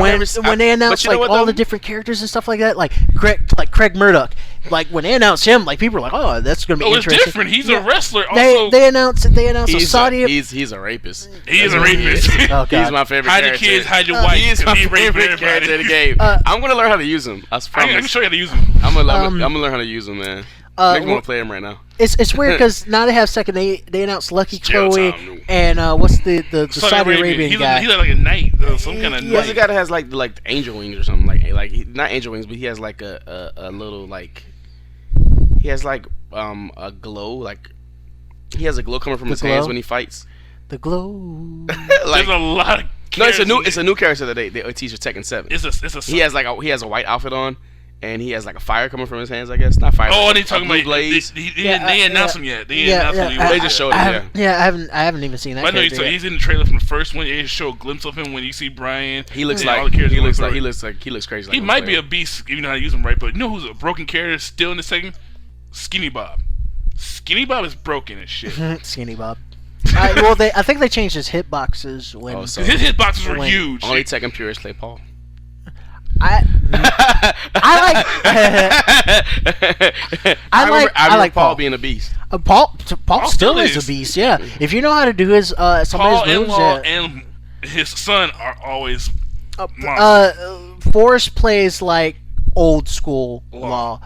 when they announced you know like what, all though? the different characters and stuff like that, like Craig Murdoch, like when they announced him, like people were like, "Oh, that's gonna be Oh, it's interesting." different. He's a wrestler. Also, They announced a Saudi. He's a rapist. he's a That's what he rapist. is. Oh, God. He's my favorite Hide your character. kids, hide your wife. He's my He raped favorite everybody. character in the game. I'm gonna learn how to use him. I I can promise. show you how to use him. I'm gonna learn how to use him, man. Makes me want to play him right now. It's weird because now they have second. They announced Lucky Chloe and what's the Saudi Arabian guy? He's like a knight, some kind of. What's the guy that has like the angel wings or something not angel wings, but he has like a little like he has like a glow like he has a glow coming from his hands when he fights. The glow. There's a lot of. No, it's a new character that they teach for Tekken 7. He has a white outfit on. And he has like a fire coming from his hands, I guess. Not fire. Oh, and they talking about blades. They announced him yet. They just showed him. I haven't even seen that. I know he's in the trailer from the first one. They show a glimpse of him when you see Brian. He looks crazy. He might be a beast if you know how to use him right. But you know who's a broken character still in the second? Skinny Bob. Skinny Bob is broken as shit. Skinny Bob. I think they changed his hitboxes when his hitboxes were huge. Only Tekken purists play Paul. I like Paul being a beast. Paul still is a beast. Yeah, if you know how to do his some of his moves. And his son are always. Forrest plays like old school Law.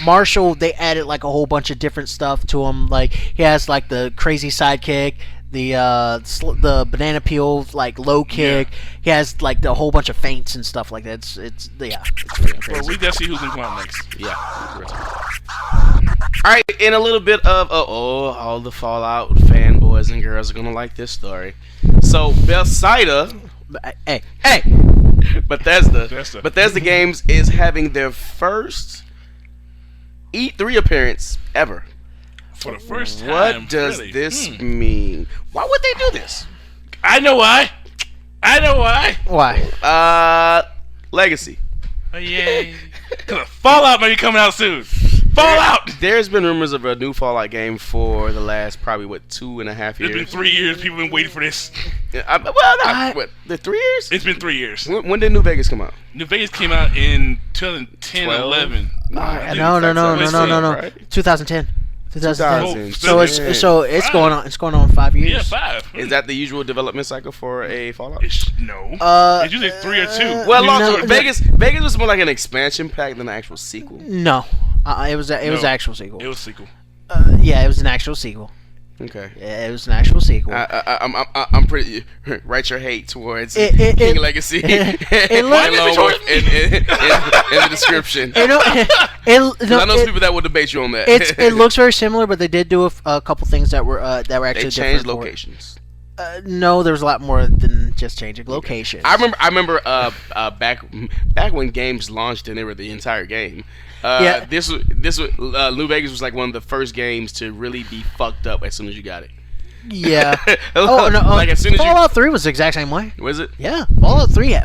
Marshall, they added like a whole bunch of different stuff to him. Like he has like the crazy sidekick, the banana peel like low kick. Yeah. He has like the whole bunch of feints and stuff like that. It's pretty crazy. Well, we gotta see who's gonna come out next. Yeah. All right, in a little bit of all the Fallout fanboys and girls are gonna like this story. So Bethsida, hey, Bethesda Games is having their first E3 appearance ever. For the first time. What does this mean? Why would they do this? I know why. Why? Legacy. Oh, yay. Because Fallout might be coming out soon. Fallout! There's been rumors of a new Fallout game for the last probably, 2.5 years? It's been 3 years. People have been waiting for this. The 3 years? It's been 3 years. When did New Vegas come out? New Vegas came out in 2010, 11. No. Right? 2010. 2010. So it's going on. It's going on 5 years. Yeah, 5. Is that the usual development cycle for a Fallout? No. It's usually 3 or 2. Well, Vegas was more like an expansion pack than an actual sequel. No, it was an actual sequel. It was a sequel. Yeah, it was an actual sequel. Okay. Yeah, it was an actual sequel. I'm pretty. Write your hate towards King Legacy in the description. I know some people that will debate you on that. It looks very similar, but they did do a couple things that were actually they changed locations. No, there was a lot more than just changing locations. I remember back when games launched and they were the entire game. This was New Vegas was like one of the first games to really be fucked up as soon as you got it. Yeah. Like as soon as Fallout 3 was the exact same way. Was it? Yeah, Fallout 3.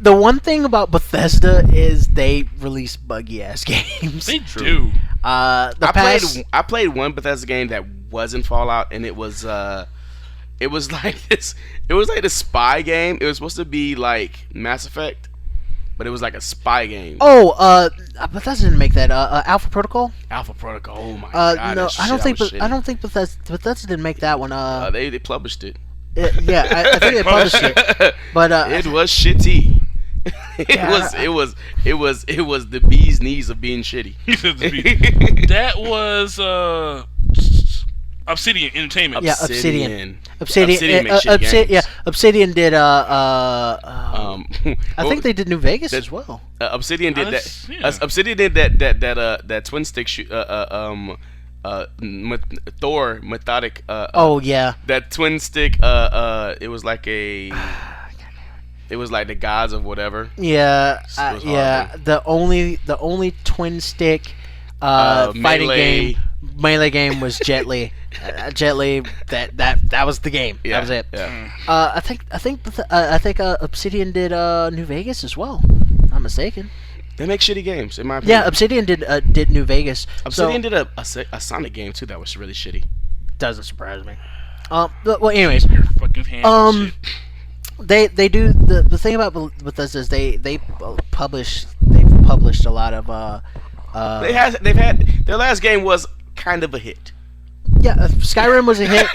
The one thing about Bethesda is they release buggy ass games. They do. I played one Bethesda game that wasn't Fallout, and it was like this. It was like a spy game. It was supposed to be like Mass Effect, but it was like a spy game. Bethesda didn't make that. Alpha Protocol. Alpha Protocol. Oh my god. No, I don't think Bethesda didn't make that one. They published it. I think they published it, but it was shitty. It was the bee's knees of being shitty. That was Obsidian Entertainment. Yeah, Obsidian did. I think they did New Vegas as well. Obsidian did that. Yeah. Obsidian did that twin stick shoot. Thor methodic. That twin stick. It was like a. It was like the gods of whatever. Yeah, The only twin stick fighting melee game was Jet Li. Jet Li. That was the game. Yeah, that was it. Yeah. I think Obsidian did New Vegas as well. If I'm mistaken. They make shitty games, in my opinion. Yeah, Obsidian did New Vegas. Obsidian did a Sonic game too that was really shitty. Doesn't surprise me. Well, anyways, your fucking hands they do the thing about Bethesda is they've published a lot of they've had their last game was kind of a hit. Yeah, Skyrim was a hit.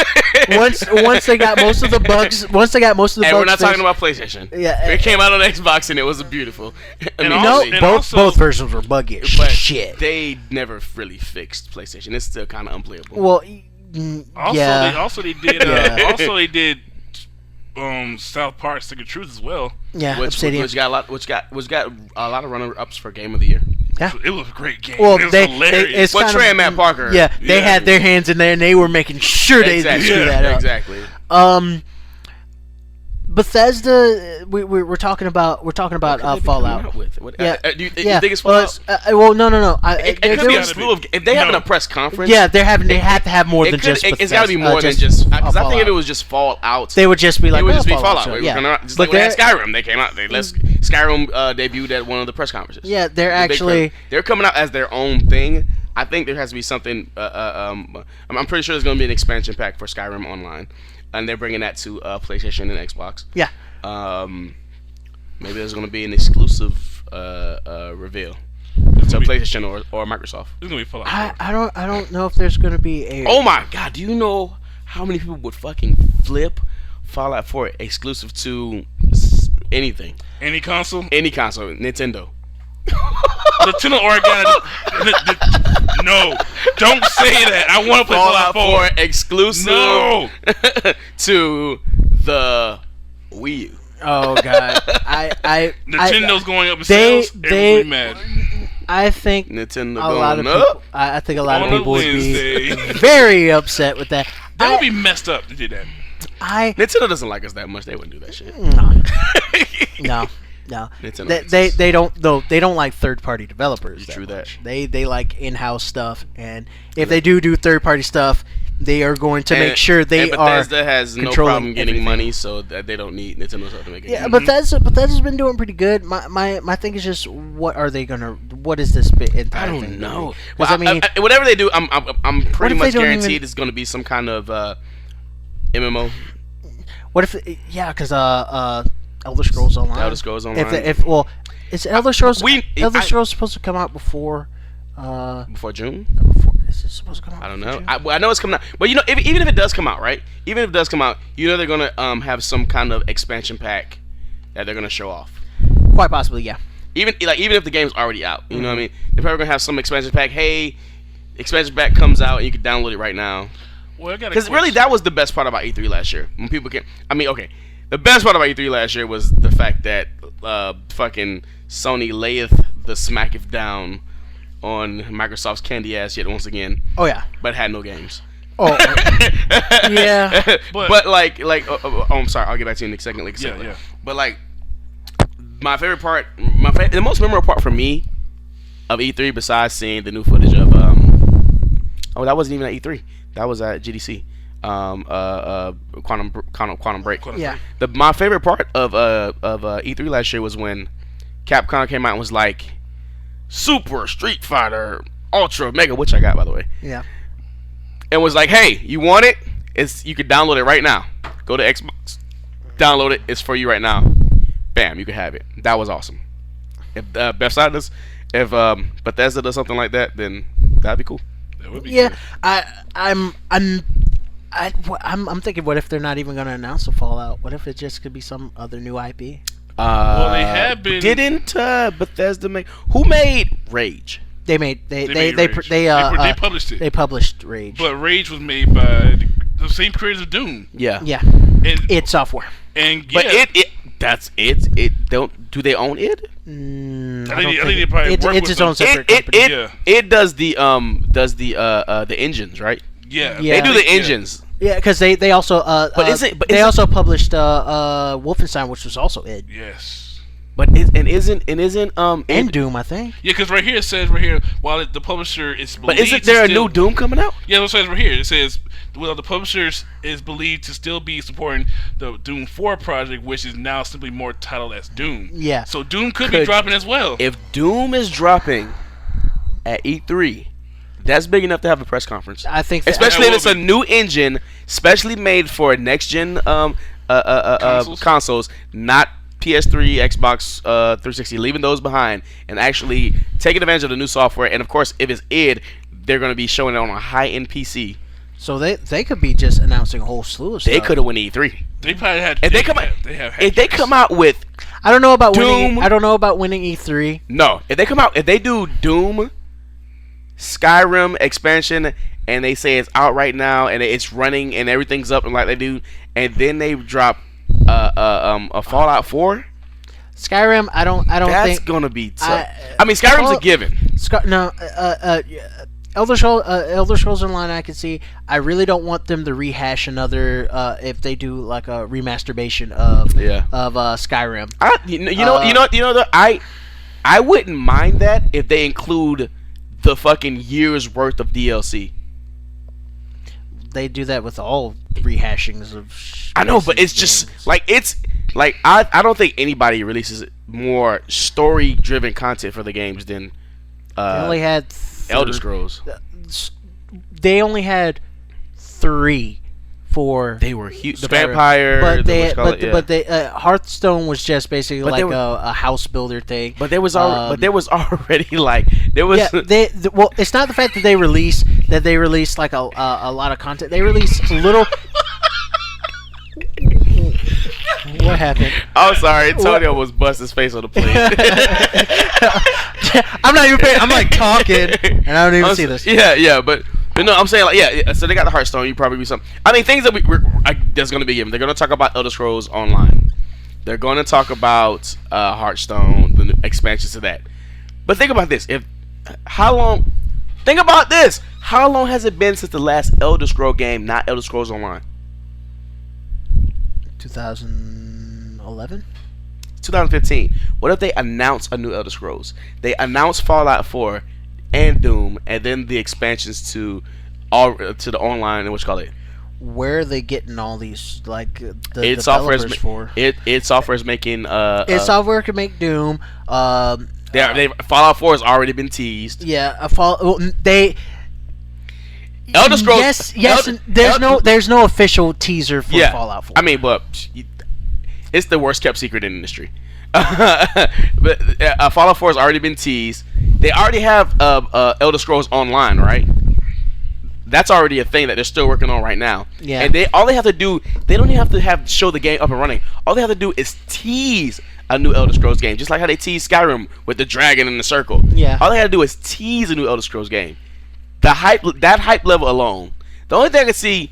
Once they got most of the bugs. And we're not talking fixed. about PlayStation. Yeah, It came out on Xbox and it was beautiful. And both versions were buggy as but shit. they never really fixed PlayStation. It's still kind of unplayable. Well, they did South Park Stick of Truth as well. Yeah, which Obsidian. got a lot of runner-ups for Game of the Year. Yeah. It was a great game. Well, it was it's hilarious. But kind Trey of- and Matt Parker. Yeah, they had their hands in there and they were making sure they didn't screw that up. Exactly. Bethesda, we're talking about Fallout. Do you think it's Well, Fallout? well, no. It could be a slew of. If they having a press conference, Yeah, they have to have more than just. It's got to be more than just. Because I think if it was just Fallout, they would just be like, it would just be Fallout. Fallout. Yeah. Just like when they had Skyrim, they came out. Skyrim debuted at one of the press conferences. Yeah, they're coming out as their own thing. I think there has to be something. I'm pretty sure there's going to be an expansion pack for Skyrim Online, and they're bringing that to PlayStation and Xbox. Yeah. Maybe there's going to be an exclusive reveal to PlayStation or Microsoft. It's gonna be Fallout. I don't know if there's going to be a. Oh my God! Do you know how many people would fucking flip Fallout 4 exclusive to anything? Any console? Nintendo. Nintendo no, don't say that. I want to play Fallout Fallout 4 exclusive. No. To the Wii U. Oh God! Nintendo going up in sales. Everybody's mad. I think Nintendo a lot of going people. up. I think a lot of On a people would Wednesday. be very upset with that. That would be messed up to do that. Nintendo doesn't like us that much. They wouldn't do that shit. No. Nintendo They don't. Though they don't like third-party developers. True that. They like in-house stuff, and if they do third-party stuff, they are going to make sure they are. Bethesda has no problem getting money, so that they don't need Nintendo stuff to make it. Yeah, Bethesda's been doing pretty good. My thing is just what are they gonna? What is this entire I don't thing know. doing? Well, I mean, whatever they do, I'm pretty if much they don't guaranteed even- it's going to be some kind of MMO. what if? Yeah, because Elder Scrolls Online. Elder Scrolls Online. Is Elder Scrolls Elder Scrolls supposed to come out before? Before June? Is it supposed to come out? I don't know. June? I know it's coming out, but you know, even if it does come out, right? Even if it does come out, you know they're gonna have some kind of expansion pack that they're gonna show off. Quite possibly, yeah. Even if the game's already out, you know what I mean? They're probably gonna have some expansion pack. Hey, expansion pack comes out and you can download it right now. Well, because really that was the best part about E3 last year. When people can, the best part about E3 last year was the fact that fucking Sony layeth the smacketh down on Microsoft's candy ass yet once again. Oh yeah. But had no games. Oh yeah. But I'm sorry. I'll get back to you in a second. Yeah. But like, my favorite part, the most memorable part for me of E3, besides seeing the new footage of that wasn't even at E3. That was at GDC. Quantum Break. Yeah. My favorite part of E3 last year was when Capcom came out and was like, Super Street Fighter Ultra Mega, which I got, by the way. Yeah. And was like, hey, you want it? You can download it right now. Go to Xbox, download it. It's for you right now. Bam, you can have it. That was awesome. If Bethsida does, if Bethesda does something like that, then that'd be cool. That would be Yeah. good. I'm thinking, what if they're not even going to announce a Fallout? What if it just could be some other new IP? Well, they have been. Didn't Bethesda make? Who made Rage? They published it. They published Rage. But Rage was made by the same creators of Doom. Yeah. Yeah. And, Id Software. And But yeah, do they own it? I think they probably work with It's its own them. separate company. It does the engines, right? Yeah. Yeah. They do the engines. Yeah, because they also they also published Wolfenstein, which was also Id. Yes. And Doom, I think. Yeah, because right here it says while the publisher is believed But isn't there a new Doom coming out? Yeah, it says right here. It says the publisher is believed to still be supporting the Doom 4 project, which is now simply more titled as Doom. Yeah. So Doom could be dropping as well. If Doom is dropping at E3, that's big enough to have a press conference. I think, especially if it's will a new engine, specially made for next gen consoles, not PS3, Xbox 360, leaving those behind and actually taking advantage of the new software. And of course, if it's id, they're going to be showing it on a high-end PC So they could be just announcing a whole slew of stuff. They could have won E3. They probably had. If they come out with, I don't know about Doom. winning. I don't know about winning E3. no, if they do Doom, Skyrim expansion, and they say it's out right now and it's running and everything's up and like they do, and then they drop a Fallout 4. Skyrim, I don't That's think gonna be tough. I mean, Skyrim's a given. Elder Scrolls Online, I can see. I really don't want them to rehash another. If they do like a remasterbation of Skyrim. I wouldn't mind that if they include the fucking year's worth of DLC. They do that with all rehashings of. I know, but it's just like I don't think anybody releases more story-driven content for the games than they only had Elder Scrolls. They only had 3 for. They were huge. The Skyrim. Vampire, but Hearthstone was just basically like a house builder thing. But there was already like there was. Yeah, well, it's not the fact that they released like a lot of content. They released a little. What happened? I'm sorry, Antonio was busting his face on the plate. I'm not even paying. I'm like talking, and I don't even see this. Yeah, but no, I'm saying like so they got the Hearthstone. You probably be something. I mean, things that that's gonna be given. They're gonna talk about Elder Scrolls Online. They're gonna talk about Hearthstone, the new expansions to that. But think about this: how long has it been since the last Elder Scroll game, not Elder Scrolls Online? 2011? 2015. What if they announce a new Elder Scrolls? They announce Fallout 4 and Doom, and then the expansions to the online and what you call it. Where are they getting all these the id developers for? id Software is making id Software can make Doom. Fallout 4 has already been teased. Yeah, Elder Scrolls. Yes. There's no official teaser for Fallout 4. I mean, but it's the worst kept secret in the industry. But Fallout 4 has already been teased. They already have Elder Scrolls Online, right? That's already a thing that they're still working on right now. Yeah. And all they have to do, they don't even have to show the game up and running. All they have to do is tease a new Elder Scrolls game, just like how they teased Skyrim with the dragon in the circle. Yeah. All they have to do is tease a new Elder Scrolls game. That hype level alone. The only thing I can see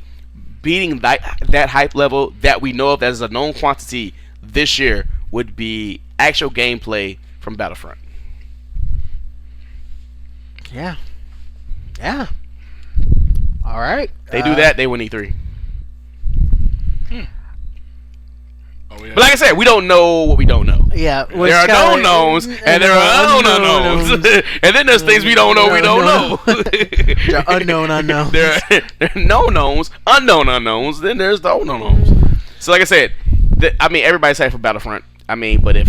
beating that hype level that we know of that is a known quantity this year would be actual gameplay from Battlefront. Yeah. All right. They do that, they win E3. Oh, yeah. But like I said, we don't know what we don't know. Yeah. There are known knowns, and there are unknowns. And then there's things we don't know we don't know. There are unknown unknowns. There are known knowns, unknown unknowns, then there's the unknown knowns. So like I said, I mean, everybody's hyped for Battlefront. I mean, but if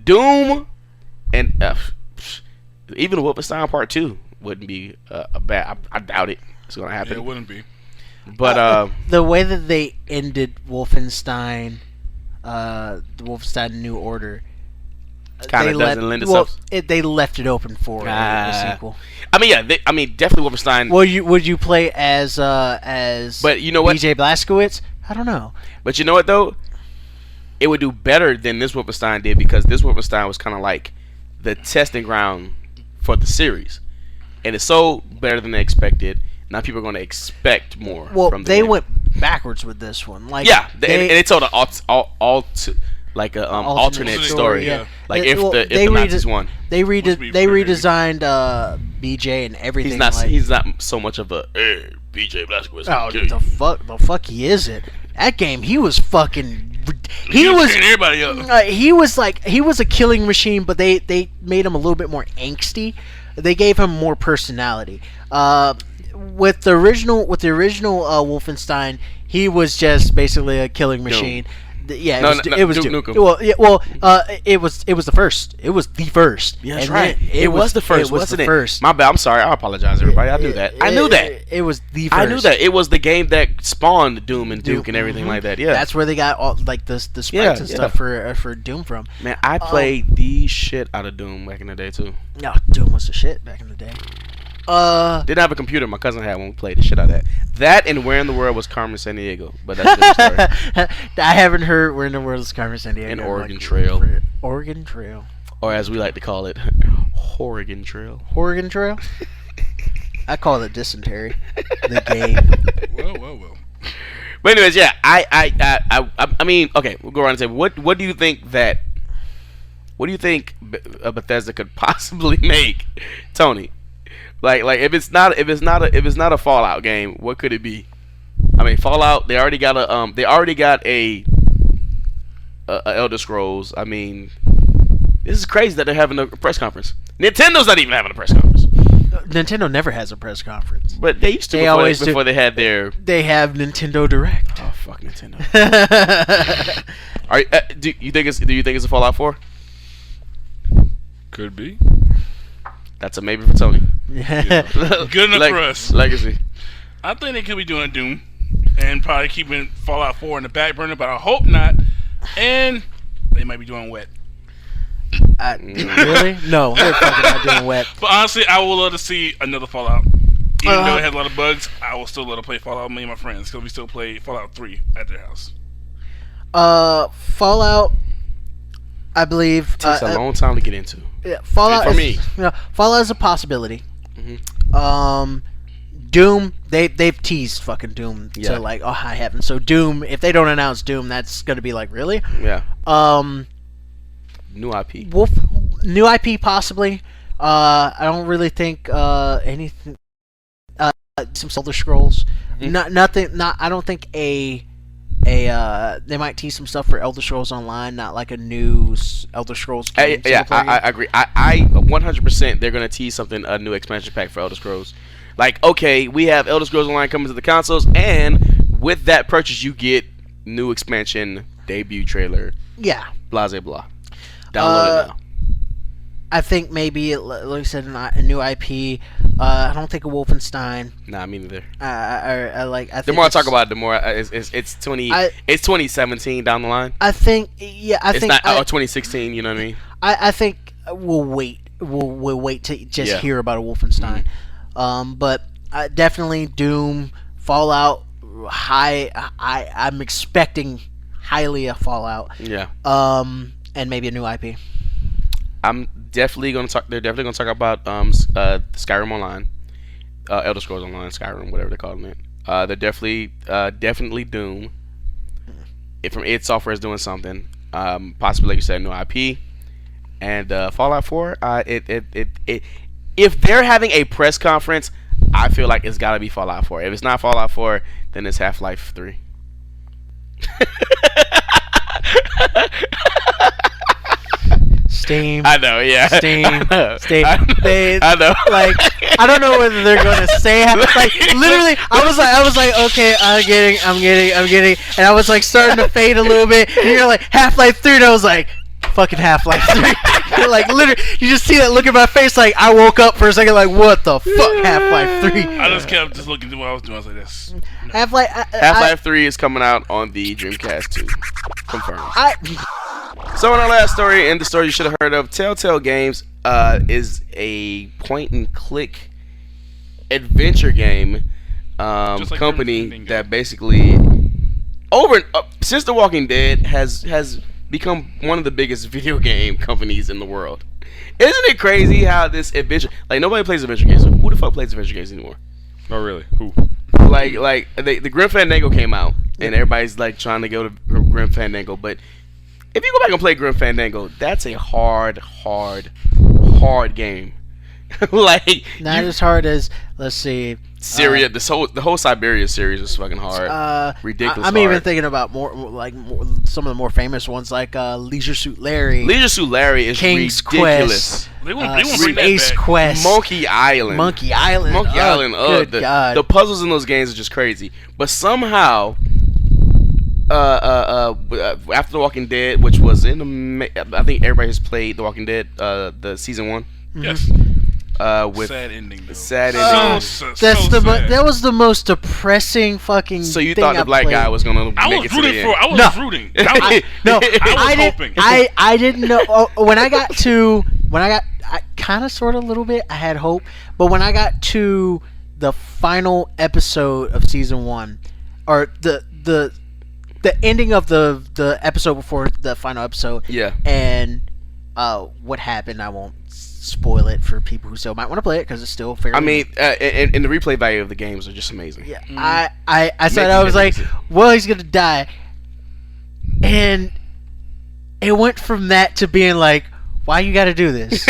Doom and even Wolfenstein Part 2 wouldn't be a bad. I doubt it. It's gonna happen. Yeah, it wouldn't be. But the way that they ended Wolfenstein, the Wolfenstein New Order, kind of doesn't lend itself. They left it open for a sequel. I mean, yeah. Definitely Wolfenstein. Would you play as? But you know what? BJ Blazkowicz? I don't know. But you know what though? It would do better than this Wolfenstein did because this Wolfenstein was kind of like the testing ground for the series, and it's so better than they expected. Now people are going to expect more. Well, from they went backwards with this one. Like they told an alternate story. Yeah. Like if the Nazis won, they redesigned BJ and everything. He's not so much of a BJ Blazkowicz. Oh, the fuck he isn't. That game, he was fucking. He was everybody up. He was a killing machine, but they made him a little bit more angsty. They gave him more personality. With the original Wolfenstein, he was just basically a killing machine. Yeah, it was Duke Nukem. It was the first. It was the first. Yeah, that's right. It was the first. Wasn't it? First. My bad. I'm sorry. I apologize, everybody. I knew that. I knew that. It was the first. I knew that. It was the game that spawned Doom and Duke and everything like that. Yeah, that's where they got all like the sprites and stuff for Doom from. Man, I played the shit out of Doom back in the day too. No, Doom was the shit back in the day. Didn't have a computer. My cousin had one. We played the shit out of that. That and Where in the World was Carmen Sandiego. But that's a different story. I haven't heard Where in the World is Carmen Sandiego. And Oregon Trail. Oregon Trail. Or as we like to call it, Oregon Trail. Oregon Trail? I call it dysentery. The game. Well. But anyways, yeah, I mean, okay, we'll go around and say, what do you think Bethesda could possibly make, Tony? Like if it's not a Fallout game, what could it be? I mean, Fallout, they already got a Elder Scrolls. I mean, this is crazy that they're having a press conference. Nintendo's not even having a press conference. Nintendo never has a press conference. But they used to before they had their. They have Nintendo Direct. Oh fuck Nintendo! Do you think it's a Fallout 4? Could be. That's a maybe for Tony. Yeah. Good enough for us. Legacy. I think they could be doing a Doom and probably keeping Fallout 4 in the back burner, but I hope not. And they might be doing Wet. Really? No, they're fucking not doing Wet. But honestly, I would love to see another Fallout. Even though it has a lot of bugs, I will still love to play Fallout with me and my friends because we still play Fallout 3 at their house. Fallout, I believe, takes a long time to get into. Yeah, Fallout for me. Fallout is a possibility. Mm-hmm. Doom, they've teased fucking Doom to like high heaven. So Doom, if they don't announce Doom, that's gonna be like really. Yeah. New IP. New IP possibly. I don't really think anything. Some Elder Scrolls. Mm-hmm. I don't think they might tease some stuff for Elder Scrolls Online, not like a new Elder Scrolls game. I agree. I 100% they're gonna tease something, a new expansion pack for Elder Scrolls. Like, okay, we have Elder Scrolls Online coming to the consoles, and with that purchase, you get new expansion debut trailer. Yeah. Blah blah blah. Download it now. I think maybe, like I said, a new IP. I don't think a Wolfenstein. Nah, me neither. I think the more I talk about it, the more it's 2017 down the line. I think, yeah, it's not 2016. You know what I mean? I think we'll wait. We'll wait to just hear about a Wolfenstein. But definitely Doom, Fallout, I'm expecting highly a Fallout. Yeah. And maybe a new IP. I'm definitely gonna talk. They're definitely gonna talk about Skyrim Online, Elder Scrolls Online, Skyrim, whatever they're calling it. They're definitely Doom. If from id Software is doing something, possibly like you said, new IP, and Fallout 4. If they're having a press conference, I feel like it's gotta be Fallout 4. If it's not Fallout 4, then it's Half-Life 3. Steam. I know, yeah. Steam. I know. Like, I don't know whether they're gonna say like literally. I was like, okay, I'm getting, and I was like starting to fade a little bit. And you're like Half-Life 3, and I was like, fucking Half-Life 3. Like literally, you just see that look in my face. Like I woke up for a second, like what the fuck, Half-Life 3. I just kept looking through what I was doing. I was like, this. Half-Life 3 is coming out on the Dreamcast 2. Confirmed. So in our last story, and the story you should have heard of, Telltale Games is a point-and-click adventure game like company that basically since The Walking Dead has become one of the biggest video game companies in the world. Isn't it crazy how this adventure, like nobody plays adventure games? Who the fuck plays adventure games anymore? Oh really? Who? Like the Grim Fandango came out, and everybody's like trying to go to Grim Fandango, but if you go back and play Grim Fandango, that's a hard game. Like not as hard as, let's see, Syria. The whole Siberia series is fucking hard. Ridiculous. I'm even thinking about more some of the more famous ones like Leisure Suit Larry. Leisure Suit Larry is King's ridiculous. Quest. They won't bring that Space back. Quest. Monkey Island. Good God. The puzzles in those games are just crazy. But somehow, after The Walking Dead, which was I think everybody has played The Walking Dead, the season 1. Yes. With sad ending though. Sad ending. So sad. That was the most depressing fucking. So you thing thought the black guy was gonna make it to the end? I was rooting. I was hoping. I didn't know when I got to I kind of sort of a little bit, I had hope, but when I got to the final episode of season 1, or the ending of the episode before the final episode, and what happened, I won't spoil it for people who still might want to play it because it's still fairly. I mean, and the replay value of the games are just amazing. Yeah, I said I was like, well, he's gonna die, and it went from that to being like, why you got to do this?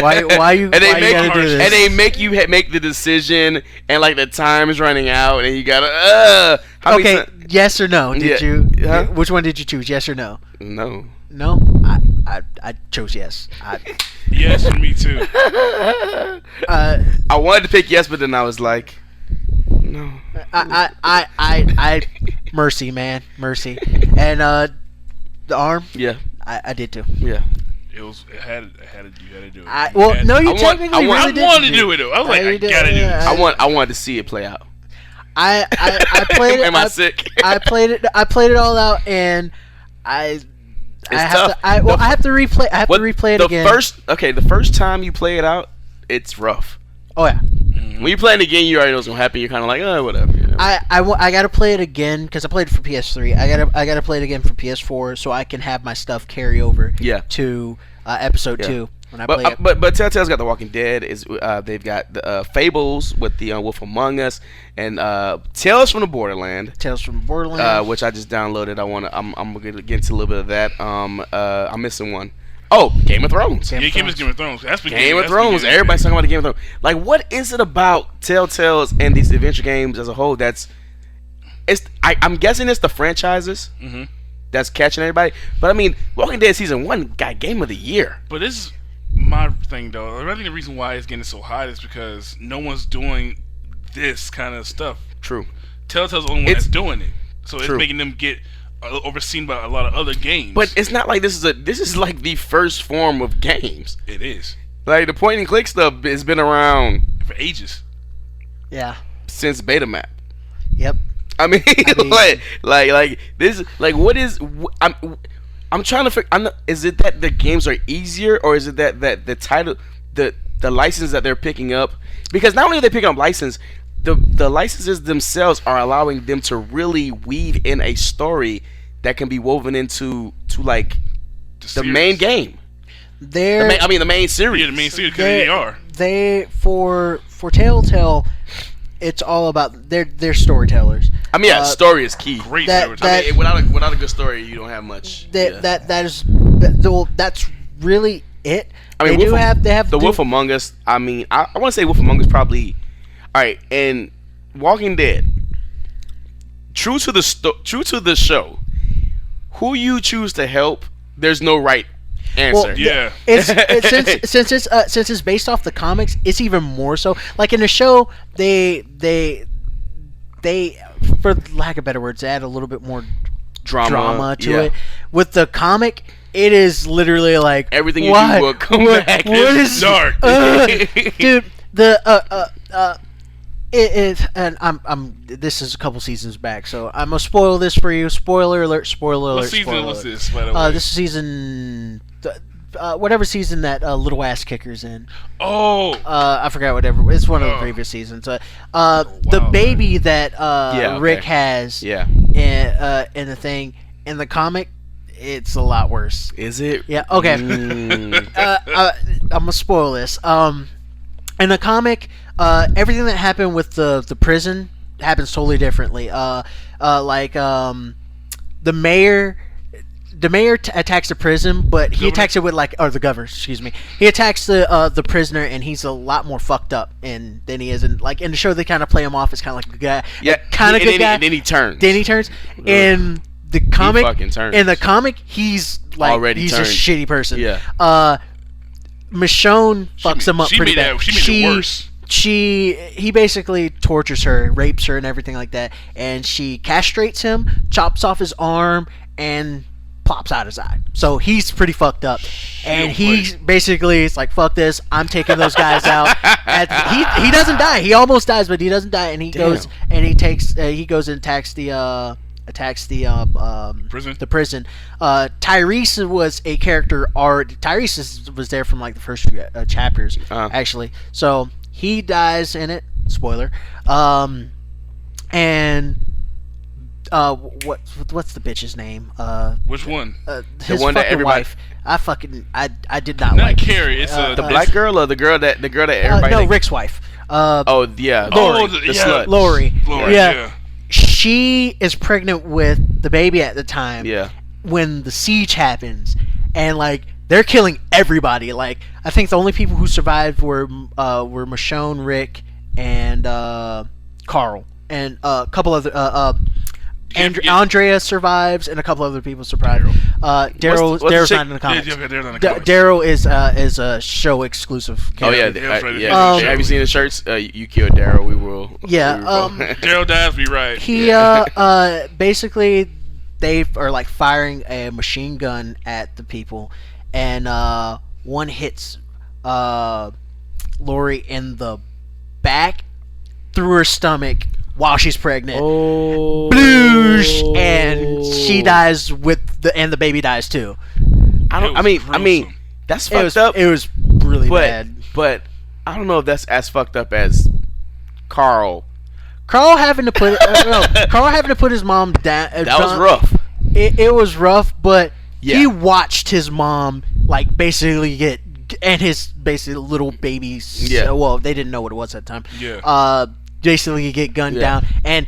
Why you gotta do this? And they make you make the decision, and like the time is running out, and you gotta. Okay, yes or no? Did you? Huh? Which one did you choose? Yes or no? No. No, I chose yes. Yes, for me too. I wanted to pick yes, but then I was like, no. I mercy, man, mercy, and the arm. Yeah, I did too. Yeah. You had to do it. I wanted to do it though. I was like, I gotta do this. I wanted to see it play out. I played it. Am I sick? I played it all out, and I have to replay. I have to replay it again. The first time you play it out, it's rough. Oh yeah. When you play it again, you already know what's gonna happen. You're kind of like, oh, whatever. You know? I gotta play it again because I played it for PS3. I gotta play it again for PS4 so I can have my stuff carry over. To episode 2 when I play it. But Telltale's got The Walking Dead. They've got the Fables with the Wolf Among Us and Tales from the Borderland. Which I just downloaded. I'm gonna get into a little bit of that. I'm missing one. Oh, Game of Thrones. Game of Thrones. Game of Thrones. Everybody's talking about the Game of Thrones. Like, what is it about Telltale's and these adventure games as a whole I'm guessing it's the franchises that's catching everybody. But I mean, Walking Dead Season 1 got Game of the Year. But this is my thing, though. I think the reason why it's getting so high is because no one's doing this kind of stuff. True. Telltale's the only one that's doing it. So it's making them get overseen by a lot of other games. But it's not like this is like the first form of games. It is. Like the point and click stuff has been around for ages. Yeah. Since Betamax. Yep. I mean like this, like what is I'm trying to figure. Is it that the games are easier, or is it that the title, the license that they're picking up? Because not only are they picking up license, the licenses themselves are allowing them to really weave in a story that can be woven into like the main game. The main series. Yeah, the main series. Because they for Telltale, it's all about they're storytellers. I mean, story is key. Great storytelling. I mean, without a good story, you don't have much. That's really it. I mean, they have the Wolf Among Us. I mean, I want to say Wolf Among Us probably. All right, and Walking Dead. True to the show, who you choose to help, there's no right answer. Well, yeah. Since it's based off the comics, it's even more so. Like in the show, they for lack of better words, add a little bit more drama to it. With the comic, it is literally like everything you do will come back. What is dark, dude? And this is a couple seasons back, so I'm gonna spoil this for you. Spoiler alert! Spoiler alert! What season was this, by the way? This is season, whatever season that little ass kicker's in. Oh. I forgot whatever. It's one of the previous seasons. The baby that Rick has. Yeah. In the thing in the comic, it's a lot worse. Is it? Yeah. Okay. I'm gonna spoil this. In the comic, everything that happened with the prison happens totally differently. The mayor attacks the prison, but he attacks it with the governor. Excuse me. He attacks the prisoner, and he's a lot more fucked up than he is. And like in the show, they kind of play him off as kind of like a guy. Yeah, kind of good guy. And then he turns. In the comic, he fucking turns. He's like already he's turned. a shitty person. Yeah. Michonne fucks him up pretty bad. She made it worse. He basically tortures her, rapes her, and everything like that. And she castrates him, chops off his arm, and pops out his eye. So he's pretty fucked up. And he basically is like, "Fuck this! I'm taking those guys out." He doesn't die. He almost dies, but he doesn't die. And he goes and he goes and attacks the attacks the Prison. The prison. Tyrese was a character. Tyrese was there from like the first few chapters actually. So he dies in it. Spoiler. And what's the bitch's name? Which one? His one that fucking everybody- wife. I did not like. Not Carrie. It's The black girl or the girl that everybody. No, Rick's wife. Oh yeah. Lori. The slut. Lori. Lori. Yeah. She is pregnant with the baby at the time. Yeah. When the siege happens, and like they're killing everybody. Like I think the only people who survived were Michonne, Rick, and Carl, and a couple other. Andrea survives, and a couple other people survive. Daryl's not in the comics. Daryl is a show exclusive character. Oh yeah, have you seen the shirts? You killed Daryl. We will. Yeah. Daryl dies. Be right. He basically they are like firing a machine gun at the people, and one hits Lori in the back through her stomach while she's pregnant. Oh. Bloosh, and she dies and the baby dies too. I mean, that's fucked up. It was really bad. But I don't know if that's as fucked up as Carl. Carl having to put Carl having to put his mom down. That was rough. It was rough, but he watched his mom like basically get and his basically little babies. Yeah. Well, they didn't know what it was at the time. Yeah. Basically get gunned down, and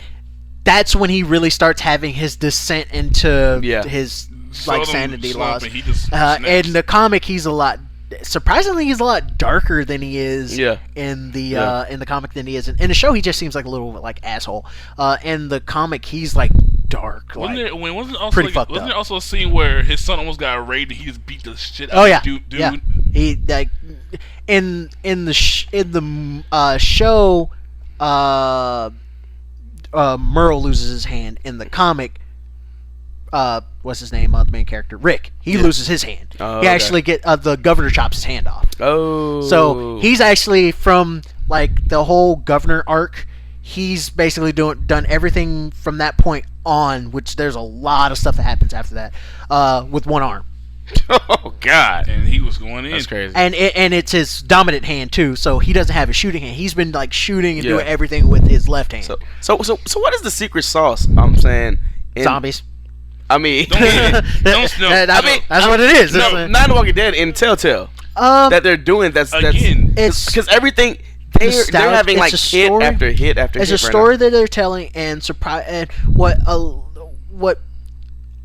that's when he really starts having his descent into his like sanity loss. And he just in the comic, he's a lot darker than he is in the comic than he is in the show. He just seems like a little like asshole. In the comic, he's like dark. Wasn't pretty fucked up. Wasn't there also a scene where his son almost got raped and he just beat the shit out of the dude? Yeah. He like in the show. Merle loses his hand. In the comic, what's his name? The main character, Rick. He loses his hand. He actually the governor chops his hand off. Oh, so he's actually from like the whole governor arc. He's basically done everything from that point on. Which there's a lot of stuff that happens after that with one arm. Oh God! And he was going in. That's crazy. And it's his dominant hand too, so he doesn't have a shooting hand. He's been like shooting and doing everything with his left hand. So what is the secret sauce? I'm saying zombies. I mean, that's what it is. No, not in Walking Dead. In Telltale, that they're doing that's it's because everything they're having like hit after hit after hit. It's a story that they're telling, and what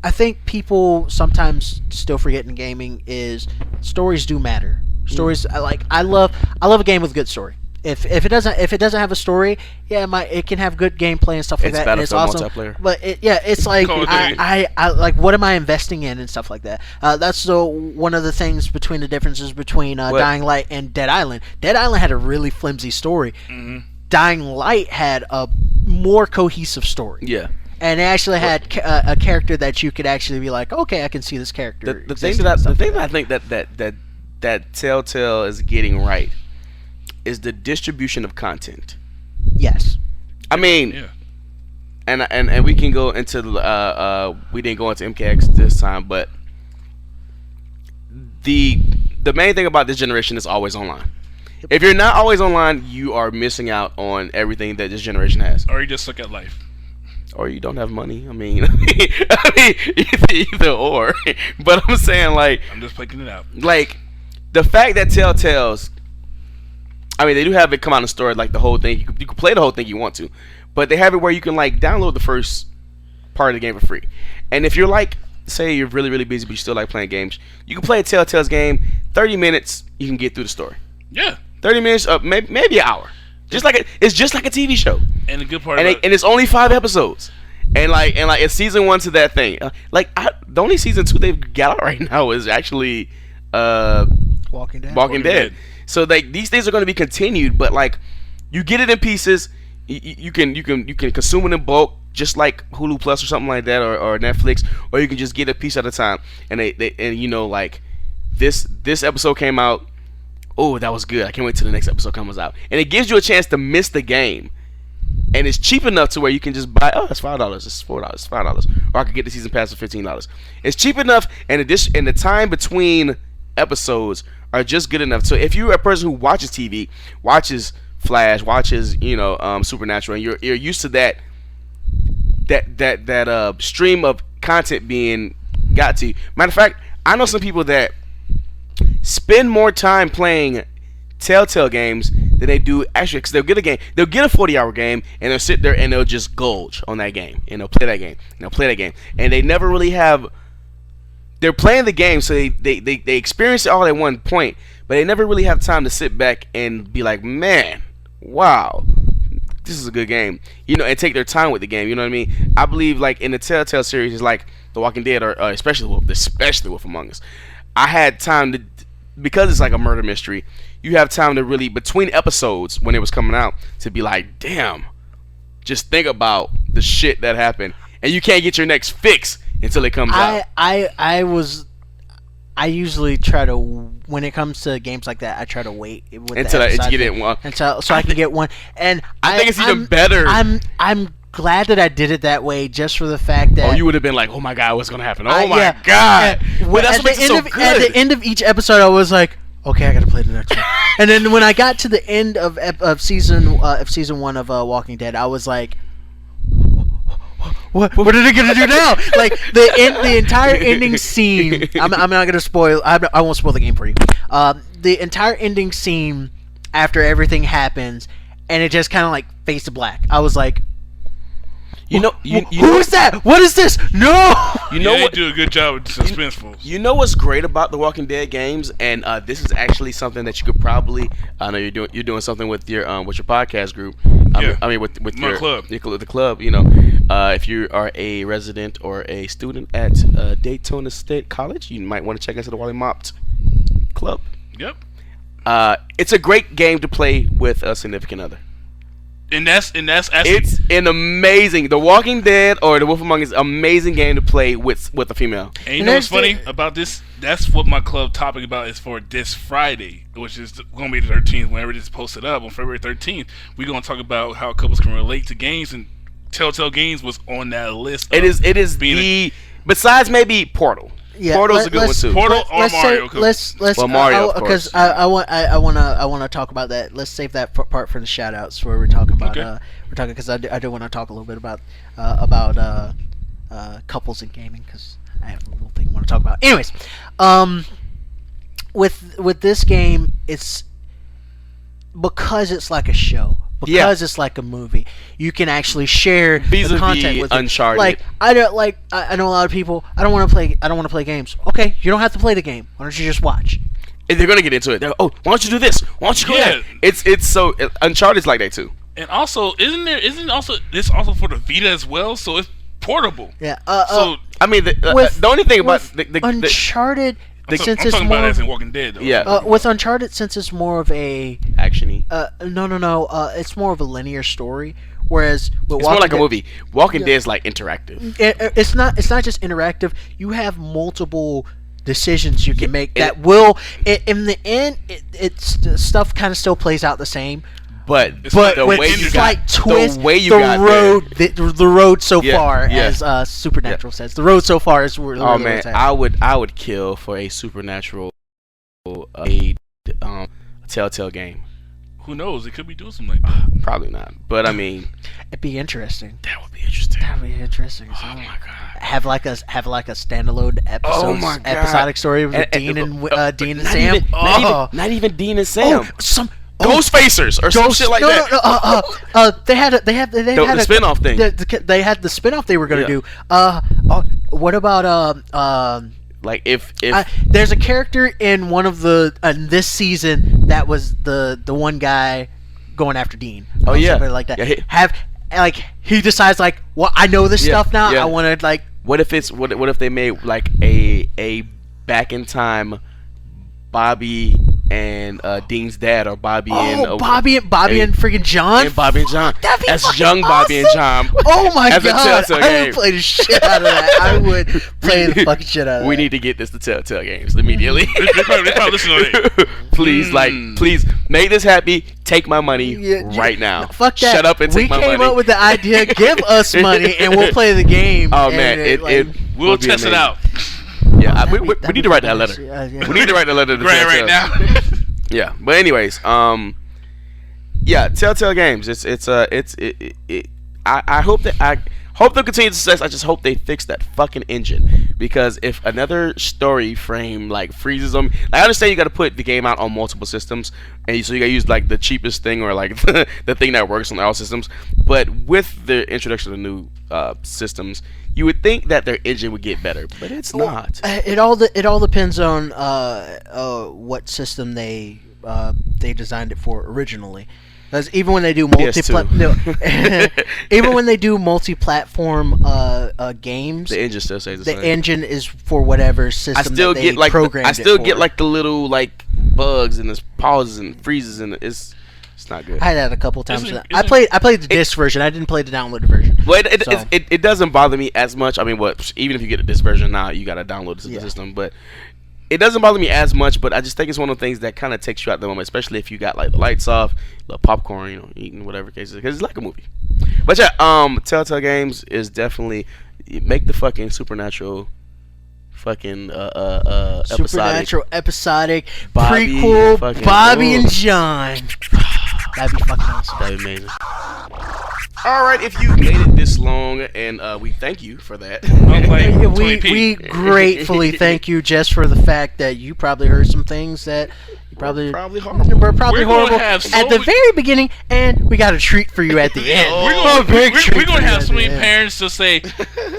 I think people sometimes still forget in gaming is stories do matter. Stories I love a game with a good story. If it doesn't have a story, it can have good gameplay and stuff like that. And it's awesome. Multiplayer. But it's like I like what am I investing in and stuff like that. That's one of the things between the differences between Dying Light and Dead Island. Dead Island had a really flimsy story. Mm-hmm. Dying Light had a more cohesive story. Yeah. And it actually had a character that you could actually be like, okay, I can see this character. The thing that I think that Telltale is getting right is the distribution of content. Yes. I mean, and we can go into we didn't go into MKX this time, but the main thing about this generation is always online. If you're not always online, you are missing out on everything that this generation has. Or you just suck at life. Or you don't have money. I mean, either or. But I'm saying, like, I'm just picking it out. Like, the fact that Telltale's, I mean, they do have it come out in the store, like the whole thing. You can play the whole thing you want to, but they have it where you can like download the first part of the game for free. And if you're like, say you're really really busy but you still like playing games, you can play a Telltale's game. 30 minutes, you can get through the story. Yeah. 30 minutes, maybe an hour. It's just like a TV show. And the good part, and it's only 5 episodes, and it's season 1 to that thing. The only season 2 they've got out right now is actually Walking Dead. So like these things are going to be continued, but like you get it in pieces. You can consume it in bulk, just like Hulu Plus or something like that, or Netflix, or you can just get a piece at a time. And like this episode came out. Oh, that was good. I can't wait till the next episode comes out. And it gives you a chance to miss the game and it's cheap enough to where you can just buy. Oh, it's $5. It's $4. It's $5. Or I could get the season pass for $15. It's cheap enough, and the time between episodes are just good enough. So if you're a person who watches TV, watches Flash, watches Supernatural, and you're used to that stream of content being got to you. Matter of fact, I know some people that spend more time playing Telltale games than they do actually, because they'll get a 40-hour game, and they'll sit there and they'll just gulge on that game, and they'll play that game, and they never really have. They're playing the game, so they experience it all at one point, but they never really have time to sit back and be like, man, wow, this is a good game, and take their time with the game. You know what I mean? I believe like in the Telltale series, it's like The Walking Dead, or especially Wolf Among Us. I had time to, because it's like a murder mystery, you have time to really, between episodes when it was coming out, to be like, damn, just think about the shit that happened, and you can't get your next fix until it comes out. I usually try to, when it comes to games like that, I try to wait with until you get it one, so I can get one. And I think it's even better. I'm glad that I did it that way, just for the fact that. Oh, you would have been like, oh my god, what's gonna happen? Oh my god! But that's what makes it so good. At the end of each episode, I was like, okay, I gotta play the next one. And then when I got to the end of season 1 of Walking Dead, I was like, what are they gonna do now? Like the entire ending scene. I'm not gonna spoil. I won't spoil the game for you. The entire ending scene after everything happens, and it just kind of like fades to black. I was like, who is that? What is this? No. They do a good job with suspenseful. You know what's great about the Walking Dead games, and this is actually something that you could probably. I know you're doing something with your podcast group. I mean with your club. The club. If you are a resident or a student at Daytona State College, you might want to check into the Wollie Mopped club. Yep. It's a great game to play with a significant other. And that's actually, it's an amazing, The Walking Dead or The Wolf Among Us, amazing game to play with a female. And you know what's funny about this? That's what my club topic about is for this Friday, which is going to be the 13th. Whenever this is posted up on February 13th, we're going to talk about how couples can relate to games, and Telltale Games was on that list. It is besides maybe Portal. Yeah, Portal's a good one too. Portal or Mario. Mario, of course. Because I want to talk about that. Let's save that part for the shout outs where we're talking about because I do want to talk a little bit about couples in gaming, because I have a little thing I want to talk about. Anyways, with this game, it's because it's like a show. Because it's like a movie, you can actually share the content with Uncharted. Like I know a lot of people. I don't want to play games. Okay, you don't have to play the game. Why don't you just watch? And they're gonna get into it. Why don't you do this? Why don't you go there? It's so Uncharted's like that too. And also, isn't this also for the Vita as well? So it's portable. Yeah. So I mean, the only thing about the Uncharted. I'm talking about as in Walking Dead, though. Yeah. With Uncharted, since it's more of a action-y. No. It's more of a linear story, whereas with it's more like a movie. Walking Dead is like interactive. It's not just interactive. You have multiple decisions you can make that will. In the end, it's stuff kind of still plays out the same. But the way you got the road so far, as Supernatural says, the road so far is where. Oh man, I would kill for a Supernatural, Telltale game. Who knows? It could be doing something like that. Probably not, but I mean, it'd be interesting. That would be interesting. Oh my god. Have like a standalone episodic story with Dean and Sam. Not even Dean and Sam. Ghostfacers or some shit like that. They had the spin-off thing. They had the spin-off they were gonna do. What about like if there's a character in one of the this season that was the one guy going after Dean. Oh yeah, like that. He decides like, well, I know this stuff now. I want to like. What if they made like a back in time Bobby and Dean's dad, or Bobby Bobby and freaking John. And Bobby and John. That'd be As fucking young Bobby and awesome. John. Oh my as a god! Telltale I game. would play the shit out of that. I would play the fucking shit out of that. We need to get this to Telltale Games immediately. They probably listen to it. Please, please make this happy. Take my money right now. Fuck that. Shut up and take my money. We came up with the idea. Give us money and we'll play the game. Oh man, we'll test it out. Yeah, we need to write that letter. We need to write that letter to right now. Yeah, but anyways, yeah, Telltale Games. I hope they'll continue to success. I just hope they fix that fucking engine, because if another story frame like freezes them, I understand you got to put the game out on multiple systems, and so you got to use like the cheapest thing or like the thing that works on all systems. But with the introduction of new systems, you would think that their engine would get better, but it's not. It all depends on what system they designed it for originally. Because even when they do even when they do multi-platform games, the engine still stays the same. The engine is for whatever system I still that get they like programmed I still it for. get like the little like bugs and this pauses and freezes, and it's not good. I had that a couple times. I played the disc version. I didn't play the downloaded version. Well, it doesn't bother me as much. I mean, even if you get a disc version now, you gotta download the system, but. It doesn't bother me as much, but I just think it's one of the things that kind of takes you out the moment, especially if you got like the lights off, the popcorn, eating whatever case is, because it's like a movie. But yeah, Telltale Games is definitely make the fucking supernatural, fucking episodic Bobby prequel, Bobby and John. That'd be fucking awesome. That'd be amazing. Alright, if you made it this long, and we thank you for that. We gratefully thank you just for the fact that you probably heard some things that you probably horrible. were probably horrible at the very beginning, and we got a treat for you at the end. We're going to have so many parents to say,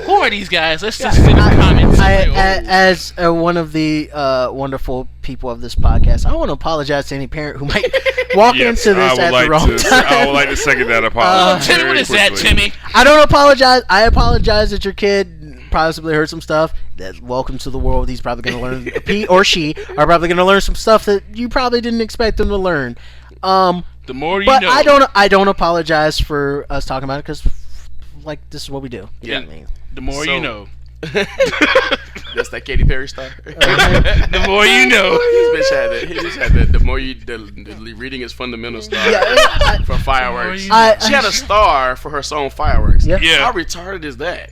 who are these guys? Let's just sit in the comments. As one of the wonderful people of this podcast, I want to apologize to any parent who might walk into this at the wrong time. I would like to second that apology. Timmy, what is that, Timmy? I don't apologize. I apologize that your kid possibly heard some stuff. That welcome to the world. He's probably going to learn. He or she are probably going to learn some stuff that you probably didn't expect them to learn. The more you but know. I don't apologize for us talking about it, because like this is what we do. Yeah. The more you know. That's that Katy Perry star. The more you know. He just had that. The more you the reading his fundamental star for fireworks. She had a star for her song Fireworks. Yeah. How retarded is that?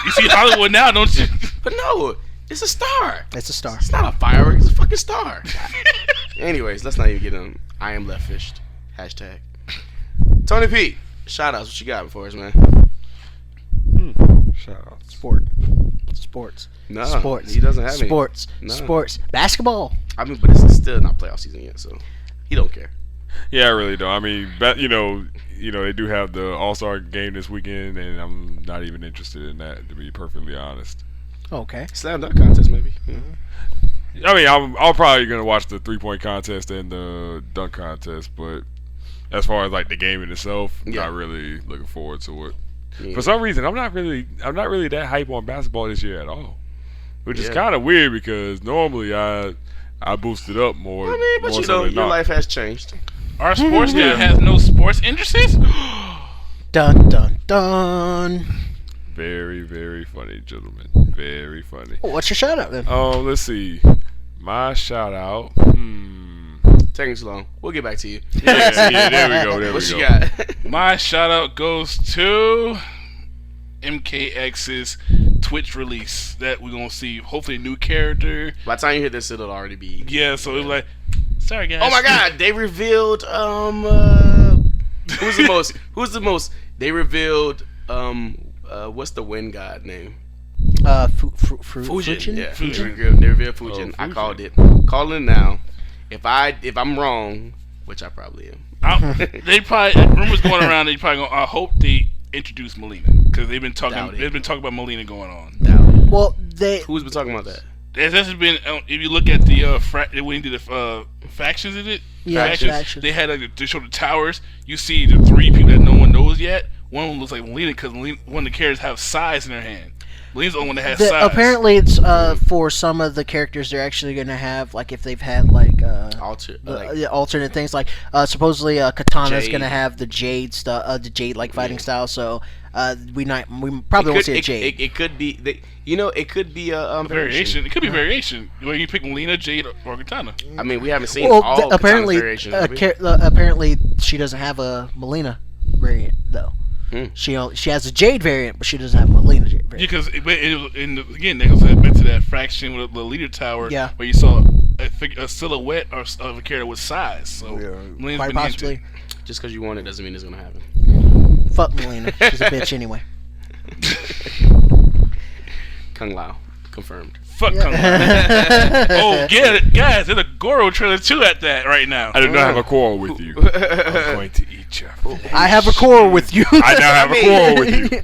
You see Hollywood now, don't you? But no, it's a star. It's a star. It's not a firework. It's a fucking star. Anyways, let's not even get him. I am left fished. Hashtag. Tony P. Shout outs. What you got for us, man? Shout out. Sports. No, Sports. he doesn't have any. Sports. No. Sports. Basketball. I mean, but it's still not playoff season yet, so he don't care. Yeah, I really don't. I mean, you know, they do have the All-Star game this weekend, and I'm not even interested in that, to be perfectly honest. Okay. Slam dunk contest, maybe. I mean, I'm probably gonna watch the 3-point contest and the dunk contest, but as far as like the game in itself, not really looking forward to it. Yeah. For some reason, I'm not really that hype on basketball this year at all, which is kind of weird because normally I boost it up more. I mean, but you know, your life has changed. Our sports guy has no sports interests. Dun dun dun. Very, very funny, gentlemen. Very funny. What's your shout out then? Let's see. My shout out. Taking too long. We'll get back to you. Yeah, there we go. What you got? My shout out goes to MKX's Twitch release that we're gonna see. Hopefully, a new character. By the time you hear this, it'll already be. Yeah, so it was like, sorry guys. Oh my God! They revealed who's the most? They revealed what's the wind god name? Fujin. Yeah, Fujin. They revealed Fujin. I called it. Calling it now. If I'm wrong, which I probably am. They probably rumors going around. They probably gonna. I hope they introduce Melina because they've been talking. They've been talking about Melina going on. Well, who's been talking about that? This has been. If you look at the when they did the factions in it, factions. They had to show the towers. You see the 3 people that no one knows yet. One of them looks like Melina because one of the characters have size in her hand. Melina's the only one that has size. Apparently, it's for some of the characters they're actually going to have, like if they've had like alternate things, like supposedly Katana's going to have the Jade stuff, the Jade like fighting style. So we probably won't see a Jade. It could be it could be a variation. It could be variation where you pick Melina, Jade, or Katana. I mean, we haven't seen all apparently variations. Apparently she doesn't have a Melina variant though. She has a Jade variant, but she doesn't have a Melina variant. Because again, they goes back to that fraction with the leader tower, where you saw a silhouette of a character with size. So quite possibly. Just because you want it doesn't mean it's gonna happen. Fuck Melina, she's a bitch anyway. Kung Lao confirmed. Fuck Kung Lao. Oh, get it, guys! There's a Goro trailer too at that right now. I do not have a quarrel with you. I'm going to eat you. I have a quarrel with you. I now have a quarrel with you.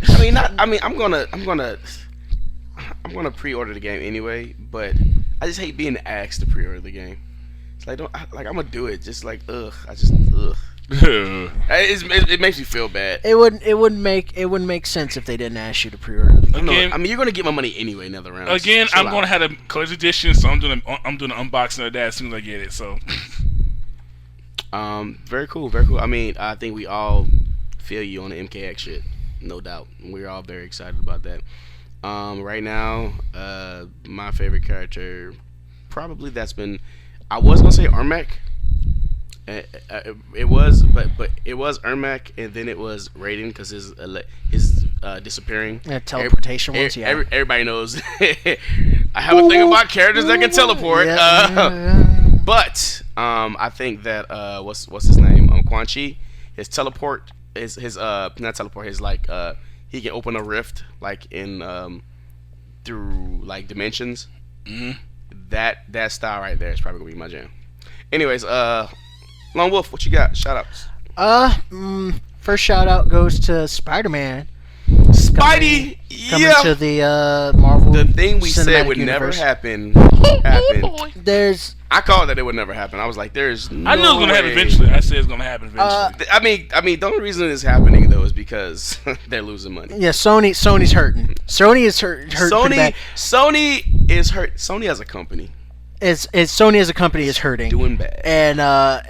I'm gonna pre-order the game anyway, but I just hate being asked to pre-order the game. It's like I'm gonna do it. Just like ugh. It makes me feel bad. It wouldn't make sense if they didn't ask you to pre-order the game. Again, I mean, you're gonna get my money anyway. Another round. Again, I'm gonna have a collector's edition, so I'm doing an unboxing of that as soon as I get it. So. Very cool, very cool. I mean, I think we all feel you on the MKX shit, no doubt. We're all very excited about that. Right now, my favorite character, probably I was gonna say Ermac. It was Ermac, and then it was Raiden because his disappearing. Teleportation ones, yeah. Everybody knows. I have a thing about characters that can teleport. But I think that what's his name? Quan Chi, his teleport his not teleport, his like he can open a rift like in through like dimensions. Mm-hmm. That style right there is probably gonna be my jam. Anyways, Lone Wolf, what you got? Shout outs. First shout out goes to Spider-Man. Spidey, coming to the Marvel. The thing we said would universe. never happen happened. I called that it would never happen. I was like, "There's no I knew it was gonna happen eventually. I said it's gonna happen eventually. I mean, the only reason it's happening though is because they're losing money. Yeah, Sony's hurting. Sony is hurt. Sony is hurt. Sony as a company. It's Sony as a company is hurting, doing bad, and I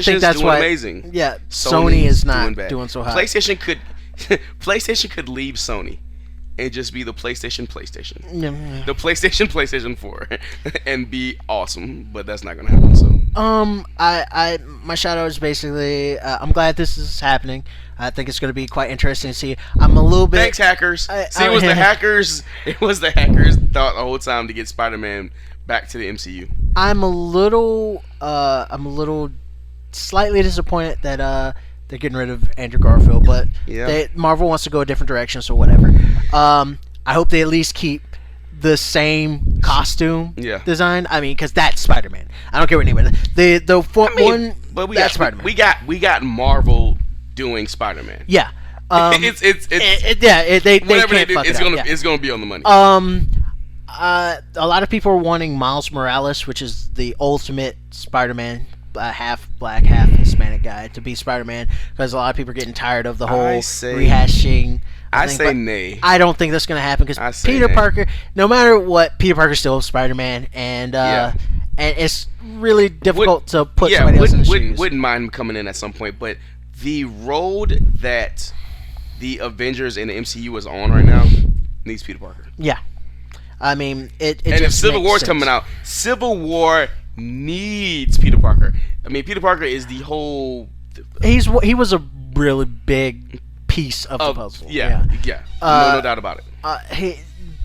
think that's doing why. Amazing. Yeah, Sony is not doing so hot. PlayStation could leave Sony and just be the PlayStation. Yeah. The PlayStation 4 and be awesome, but that's not gonna happen. So my shout out is basically I'm glad this is happening. I think it's going to be quite interesting to see. I'm a little bit. Thanks, hackers. It was the hackers. It was the hackers thought the whole time to get Spider-Man back to the MCU. I'm a little slightly disappointed that they're getting rid of Andrew Garfield, but Marvel wants to go a different direction, so whatever. I hope they at least keep the same costume design. I mean, because that's Spider-Man. I don't care what anybody. But we got Spider-Man. We got Marvel doing Spider-Man. Yeah. They can't fuck it up. It's gonna be on the money. A lot of people are wanting Miles Morales, which is the ultimate Spider-Man, half black, half Hispanic guy, to be Spider-Man, because a lot of people are getting tired of the whole rehashing. I say nay. I don't think that's going to happen because Peter Parker, no matter what, Peter Parker's still Spider-Man, and it's really difficult to put somebody else in the shoes. Wouldn't mind him coming in at some point, but the road that the Avengers and the MCU is on right now needs Peter Parker. Yeah. I mean, it and just if Civil makes War's sense. coming out, Civil War needs Peter Parker. I mean, Peter Parker is the whole. He was a really big piece of the puzzle. Yeah. No doubt about it.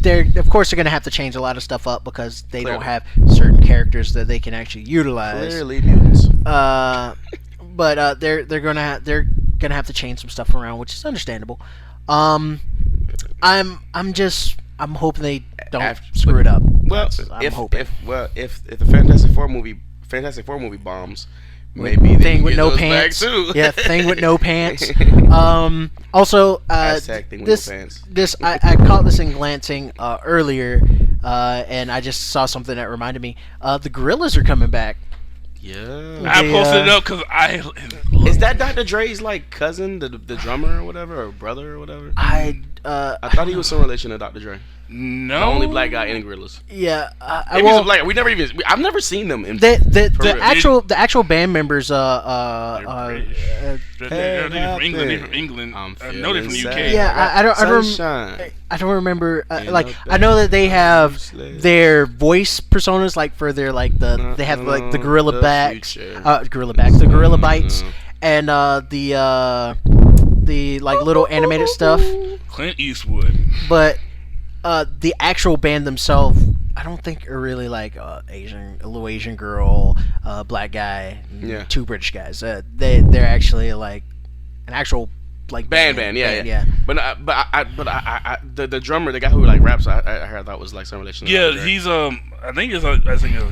They're going to have to change a lot of stuff up because they don't have certain characters that they can actually utilize. Clearly, mutants. But they're gonna have to change some stuff around, which is understandable. I'm hoping they don't screw it up. Well, if the Fantastic Four movie bombs, maybe they Thing with no those pants. back too. Yeah, Thing with no pants. Also, Thing with no pants. I caught this in glancing earlier, and I just saw something that reminded me. The Gorillas are coming back. Yeah, I posted it up because is that Dr. Dre's like cousin, the drummer or whatever, or brother or whatever? I I thought he was some relation to Dr. Dre. No, The only black guy in Gorillaz. Yeah, Maybe he's a black. I've never seen them. The actual band members. They're from England. I know they're from the UK. Yeah, I don't remember. I know that they have their voice personas, like for their they have like the Gorilla Backs, the Gorilla Bites, and the like little animated stuff. Clint Eastwood. But the actual band themselves, I don't think are really like a little Asian girl, black guy, two British guys. They're actually like an actual like band. Yeah. But the drummer, the guy who like raps, I thought was like some relation. To Yeah, Dr. Dre. he's I think it's a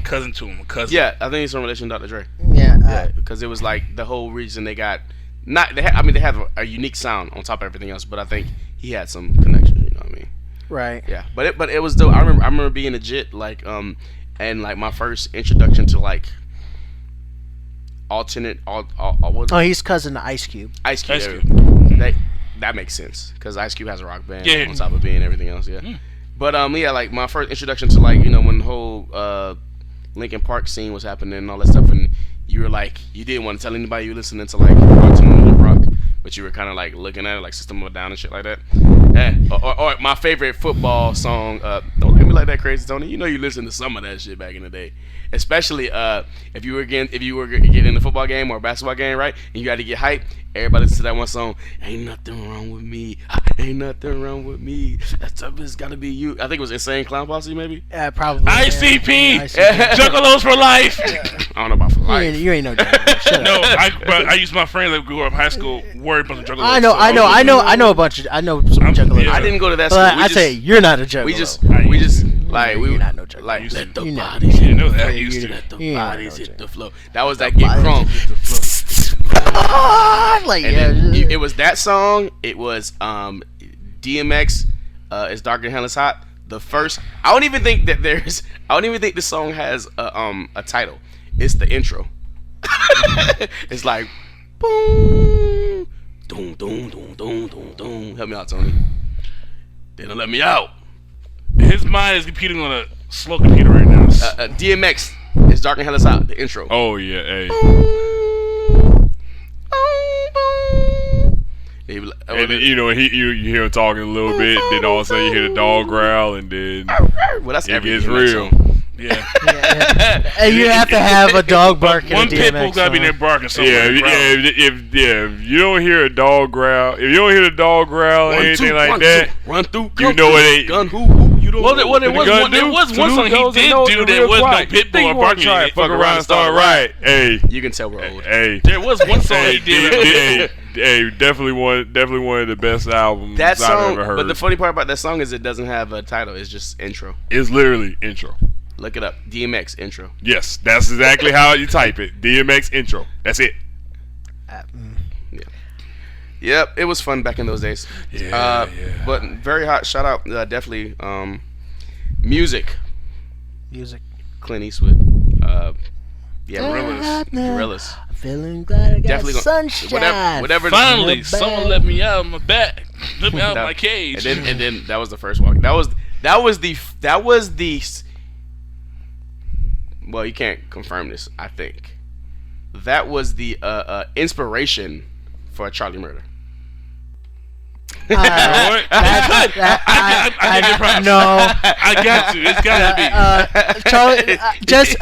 cousin to him. Yeah, I think he's some relation to Dr. Dre. Yeah, because it was like the whole reason they got they have a unique sound on top of everything else, but I think he had some connection. You know what I mean? right. Yeah, but it was dope. I remember being legit like and like my first introduction to like alternate what? Oh, he's cousin to Ice Cube. Ice Cube. Ice Cube. That makes sense because Ice Cube has a rock band Yeah. on top of being everything else. Yeah. But yeah, like my first introduction to like when the whole Linkin Park scene was happening and all that stuff, and you were like you didn't want to tell anybody you were listening to like alternative rock, but you were kind of like looking at it like System of a Down and shit like that. Or my favorite football song. Don't look at me like that, Crazy Tony. You know you listened to some of that shit back in the day, especially if you were getting in a football game or a basketball game, right? And you had to get hyped. Everybody listen to that one song. Ain't nothing wrong with me. Ain't nothing wrong with me. That's it's gotta be you. I think it was Insane Clown Posse, maybe. Yeah, probably. ICP. Juggalos for life. I don't know about for life. You ain't no juggalo. Shut No, up. I used my friends that grew up in high school worried about the juggalos. I know a bunch of some juggalos. Yeah. I didn't go to that school. But I say you're not a juggalo. we just like You're not no juggalo. like let the You bodies didn't hit know the that. floor. You used to. Let the You ain't bodies no hit juggalo. the floor. That was that Get Crunk. Like And then it was that song. It was DMX. It's Darker Than Hell Is Hot. The first. I don't even think the song has a title. It's the intro. It's like boom, doom, doom, doom, doom, doom, doom. Help me out, Tony. They don't let me out. His mind is competing on a slow computer right now. DMX is Dark and Hell Is Hot. The intro. Oh yeah, hey. And then, you hear him talking a little bit, then all of a sudden you hear the dog growl, and then well, that's it gets every real. Yeah. And you have to have a dog barking. One pit bull gotta be there barking somewhere. If you don't hear a dog growl, or anything like that, run through. you know it ain't. Gun who? You don't. Well, know. there was one song he did do that was no pit bull or barking. Fuck around and start right. Hey, You can tell we're old. hey. There was one song he did. Hey, definitely one of the best albums That I've song, ever heard. but the funny part about that song is it doesn't have a title. It's just intro. It's literally intro. Look it up. DMX intro. Yes, that's exactly how you type it. DMX intro. That's it. Yep, it was fun back in those days. Yeah. But very hot. Shout out, definitely. Music. Clint Eastwood. Gorillas. I'm feeling glad I got Definitely sunshine. whatever. Finally, someone let me out of my back. Let me out of my cage. And then that was the first walk. That was the. Well, you can't confirm this. I think that was the inspiration for Charlie Murder. No, I got to. It's gotta be. Charlie, just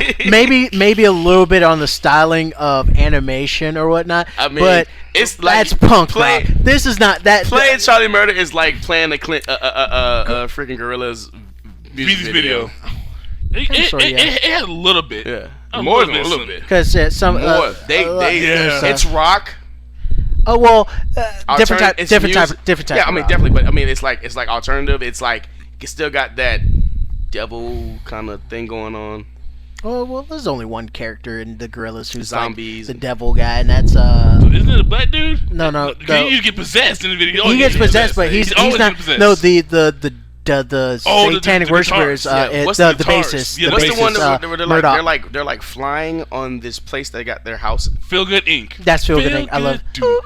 maybe a little bit on the styling of animation or whatnot. I mean, but it's like that's punk rock. This is not that. Playing Charlie Murder is like playing the freaking Gorillas music video. It had a little bit. Yeah, more than a little bit. Because some it's rock. Oh well, different type. Yeah, I mean definitely, but I mean it's like alternative. It's like it still got that devil kind of thing going on. Oh well, there's only one character in the Gorillas who's zombies, like the devil guy, and that's Isn't it a black dude? No. He used to get possessed in the video. He gets possessed, but he's always not. been possessed. No, the the Oh, satanic the worshippers. guitars. Yeah, what's The the bassist. Yeah, the What's bassist, the one where Murdoch. they're like flying on this place they got their house? Feel Good Inc. That's Feel Good Inc. I love. Do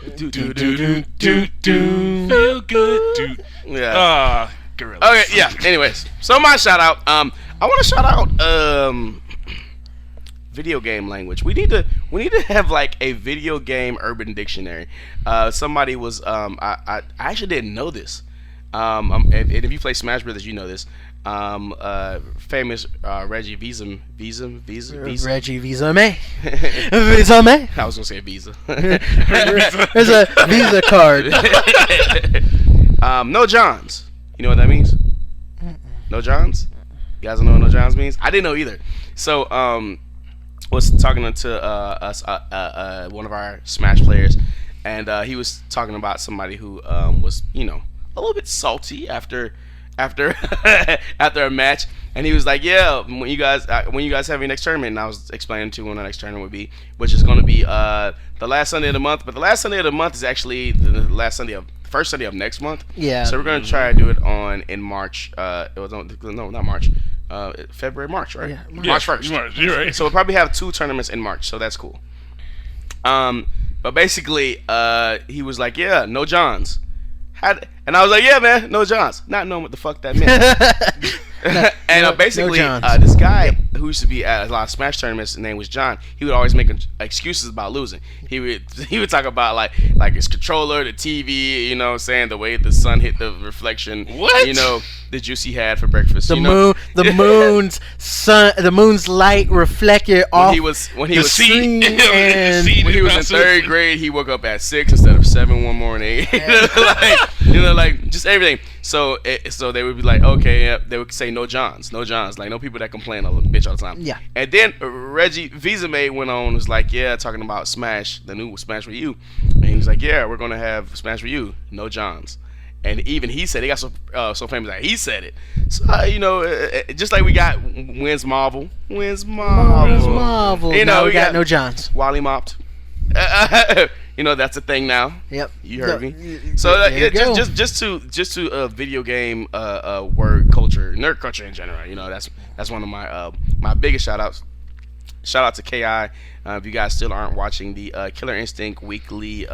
Feel Good. Yeah. Gorilla. Okay, yeah. Anyways, so my shout out. I want to shout out video game language. We need to have like a video game urban dictionary. Somebody was I actually didn't know this. And if you play Smash Brothers, you know this. Famous Reggie Visa. Reggie Visa-me. Visa-me. I was gonna say Visa. There's a Visa card. No Johns. You know what that means? No Johns? You guys don't know what No Johns means? I didn't know either. So was talking to us one of our Smash players, and he was talking about somebody who was a little bit salty after after a match, and he was like, "Yeah, when you guys have your next tournament," and I was explaining to him when the next tournament would be, which is going to be the last Sunday of the month. But the last Sunday of the month is actually the first Sunday of next month. Yeah. So we're going to try to do it in March. It was not March. February, March, right? Yeah, March 1st. March, you're right. So we'll probably have 2 tournaments in March, so that's cool. But basically, he was like, "Yeah, no Johns." And I was like, "Yeah, man, no Johns." Not knowing what the fuck that meant. And basically, this guy who used to be at a lot of Smash tournaments, his name was John. He would always make excuses about losing. He would talk about like his controller, the TV, saying the way the sun hit the reflection. What? The juice he had for breakfast. The moon's light reflected off. When he was screen and when he was in 3rd grade, he woke up at 6 instead of 7 one morning. Like just everything. So they would be like, okay, yeah, they would say no Johns, like no people that complain a bitch all the time. Yeah. And then Reggie Visa-me went on, was like, yeah, talking about Smash, the new Smash with You, and he was like, yeah, we're gonna have Smash with You, no Johns. And even he said, he got so famous that he said it. So just like we got Wins Marvel. Marvel. We got no Johns. Wollie Mopped. That's a thing now. Yep. You heard me. So just to video game word culture, nerd culture in general. That's one of my biggest shout outs. Shout out to Ki. If you guys still aren't watching the Killer Instinct weekly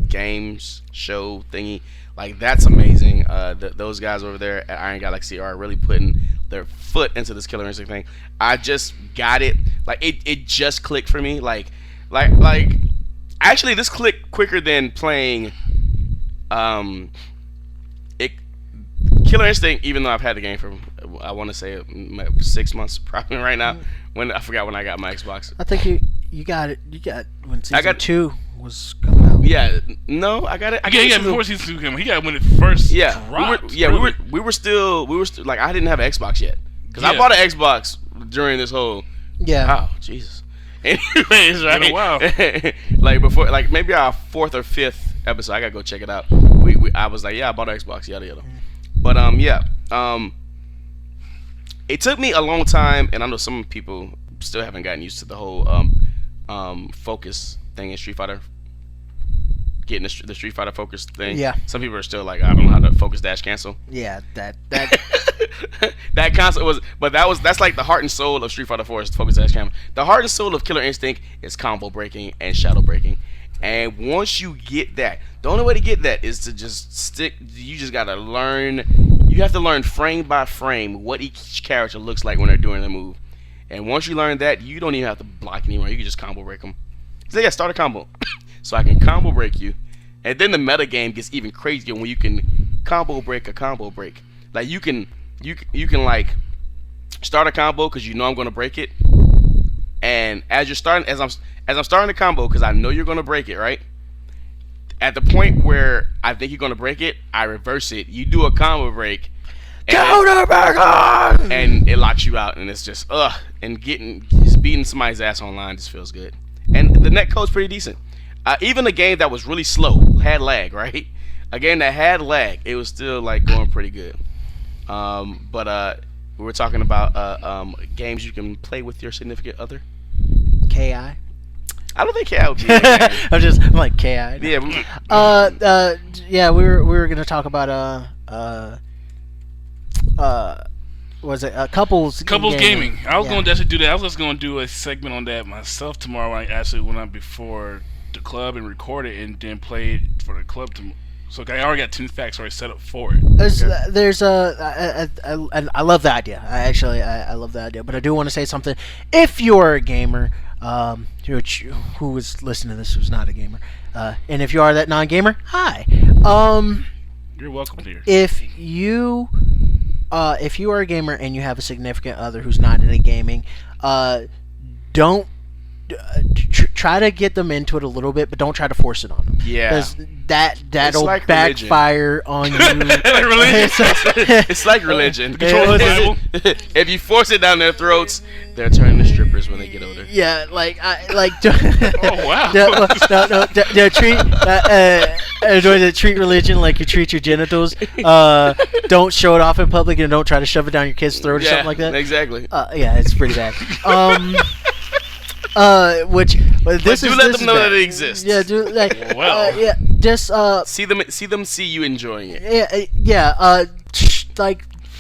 games show thingy, like that's amazing. Those guys over there at Iron Galaxy are really putting their foot into this Killer Instinct thing. I just got it. Like it just clicked for me. Like actually this clicked quicker than playing Killer Instinct, even though I've had the game for I want to say 6 months probably right now. When I forgot when I got my Xbox. I think you got it. You got when season 2 was coming out. Yeah, no, I got it. Yeah, before season 2 came out. He got it when it first dropped. We were still like I didn't have an Xbox yet because I bought an Xbox during this whole. Yeah. Oh Jesus. Anyways, right? Been a while. Like before, like maybe our 4th or 5th episode. I gotta go check it out. I was like, yeah, I bought an Xbox, yada yada. But it took me a long time, and I know some people still haven't gotten used to the whole focus thing in Street Fighter. Getting the Street Fighter focus thing. Yeah. Some people are still like, I don't know how to focus dash cancel. Yeah, that that concept was, but that's like the heart and soul of Street Fighter 4 is focus dash cancel. The heart and soul of Killer Instinct is combo breaking and shadow breaking. And once you get that, the only way to get that is to just stick. You just gotta learn. You have to learn frame by frame what each character looks like when they're doing the move. And once you learn that, you don't even have to block anymore. You can just combo break them. So yeah, start a combo, so I can combo break you. And then the meta game gets even crazier when you can combo break a combo break. Like you can like start a combo because you know I'm gonna break it. And as I'm starting the combo, because I know you're gonna break it, right? At the point where I think you're gonna break it, I reverse it. You do a combo break, and it locks you out, and it's just and just beating somebody's ass online just feels good. And the net code's pretty decent. Even a game that was really slow had lag, right? A game that had lag, it was still like going pretty good. But we were talking about games you can play with your significant other. Ki. I don't think Ki would be. I'm like Ki. Yeah. Yeah, we were gonna talk about was it couples gaming. I was going to actually do that. I was just going to do a segment on that myself tomorrow. I actually went out before the club and recorded it and then played for the club. So I already got 10 facts already set up for it. There's I love the idea. I love the idea. But I do want to say something. If you're a gamer, who is listening to this who's not a gamer, and if you are that non-gamer, hi. You're welcome here. If you are a gamer and you have a significant other who's not into gaming, don't try to get them into it a little bit, but don't try to force it on them. Yeah, because that'll like backfire on you. It's like religion. If you force it down their throats, they're turning to strippers when they get older. Yeah, oh wow. Treat religion like you treat your genitals. Don't show it off in public and don't try to shove it down your kid's throat or something like that. Exactly. Yeah, it's pretty bad. Let them know that it exists. Yeah, just see them see you enjoying it.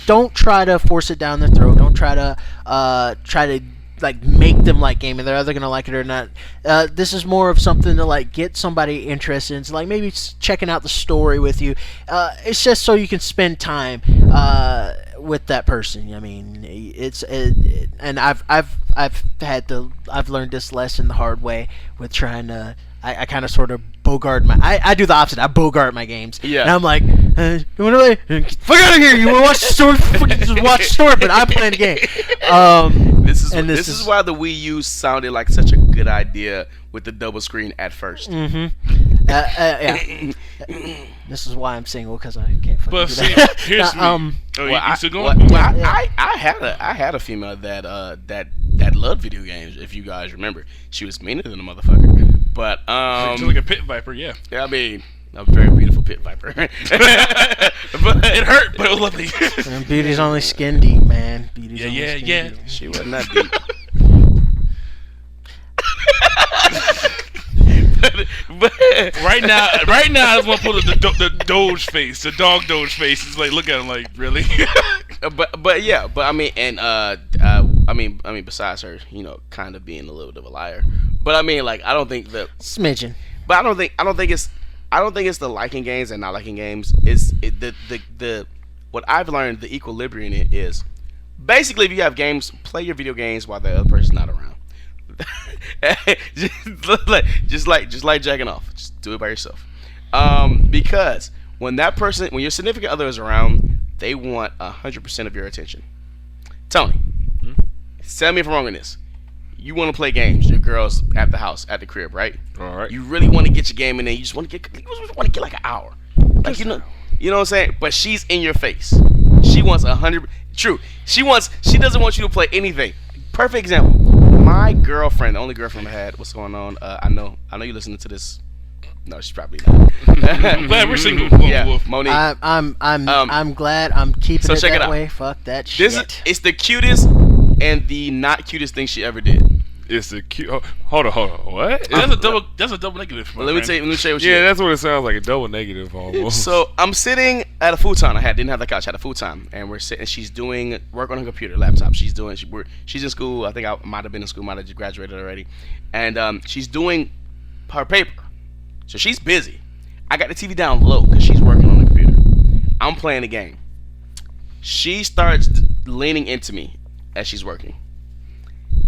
Don't try to force it down their throat. Don't try to make them like gaming. They're either gonna like it or not. This is more of something to get somebody interested in, maybe checking out the story with you. It's just so you can spend time with that person. I mean, and I've learned this lesson the hard way with trying to. I kind of sort of bogart I do the opposite. I bogart my games. Yeah. And I'm like, fuck out of here. You want to watch the story? Just watch the story. But I'm playing the game. This is why the Wii U sounded like such a good idea with the double screen at first. Mm-hmm. Yeah. This is why I'm single, because I can't fucking do that. Here's me. You still going? I had a female that loved video games. If you guys remember, she was meaner than a motherfucker. But she's like a pit viper, yeah. I mean, a very beautiful pit viper. But it hurt, but it was lovely. And beauty's only skin deep, man. Yeah. She wasn't that deep. but right now, I just want to put the Doge face, the dog Doge face. It's like, look at him, like, really. but I mean, besides her, kind of being a little bit of a liar. But I mean, I don't think that smidgen. But I don't think it's the liking games and not liking games. It's the what I've learned, the equilibrium in it is basically, if you have games, play your video games while the other person's not around. just like jacking off, just do it by yourself. Because when your significant other is around, they want 100% of your attention. Tony, tell me if I'm wrong in this. You want to play games. Your girl's at the house, at the crib, right? All right. You really want to get your game in there. You just want to get like an hour. You know what I'm saying? But she's in your face. She wants 100. True. She doesn't want you to play anything. Perfect example. My girlfriend, the only girlfriend I had. What's going on? I know you're listening to this. No, she's probably not. I'm glad we're single. Yeah, Monique. I'm glad I'm keeping it that way. Fuck that shit. It's the cutest and the not cutest thing she ever did. It's the cute. Hold on. What? That's a double negative. Let me tell you what she did. That's what it sounds like, a double negative almost. So I'm sitting at a futon. Didn't have the couch. I had a futon, and we're sitting. She's doing work on her computer, laptop. She's in school. I think I might have been in school. Might have just graduated already, and she's doing her paper. So she's busy. I got the TV down low because she's working on the computer. I'm playing the game. She starts leaning into me as she's working.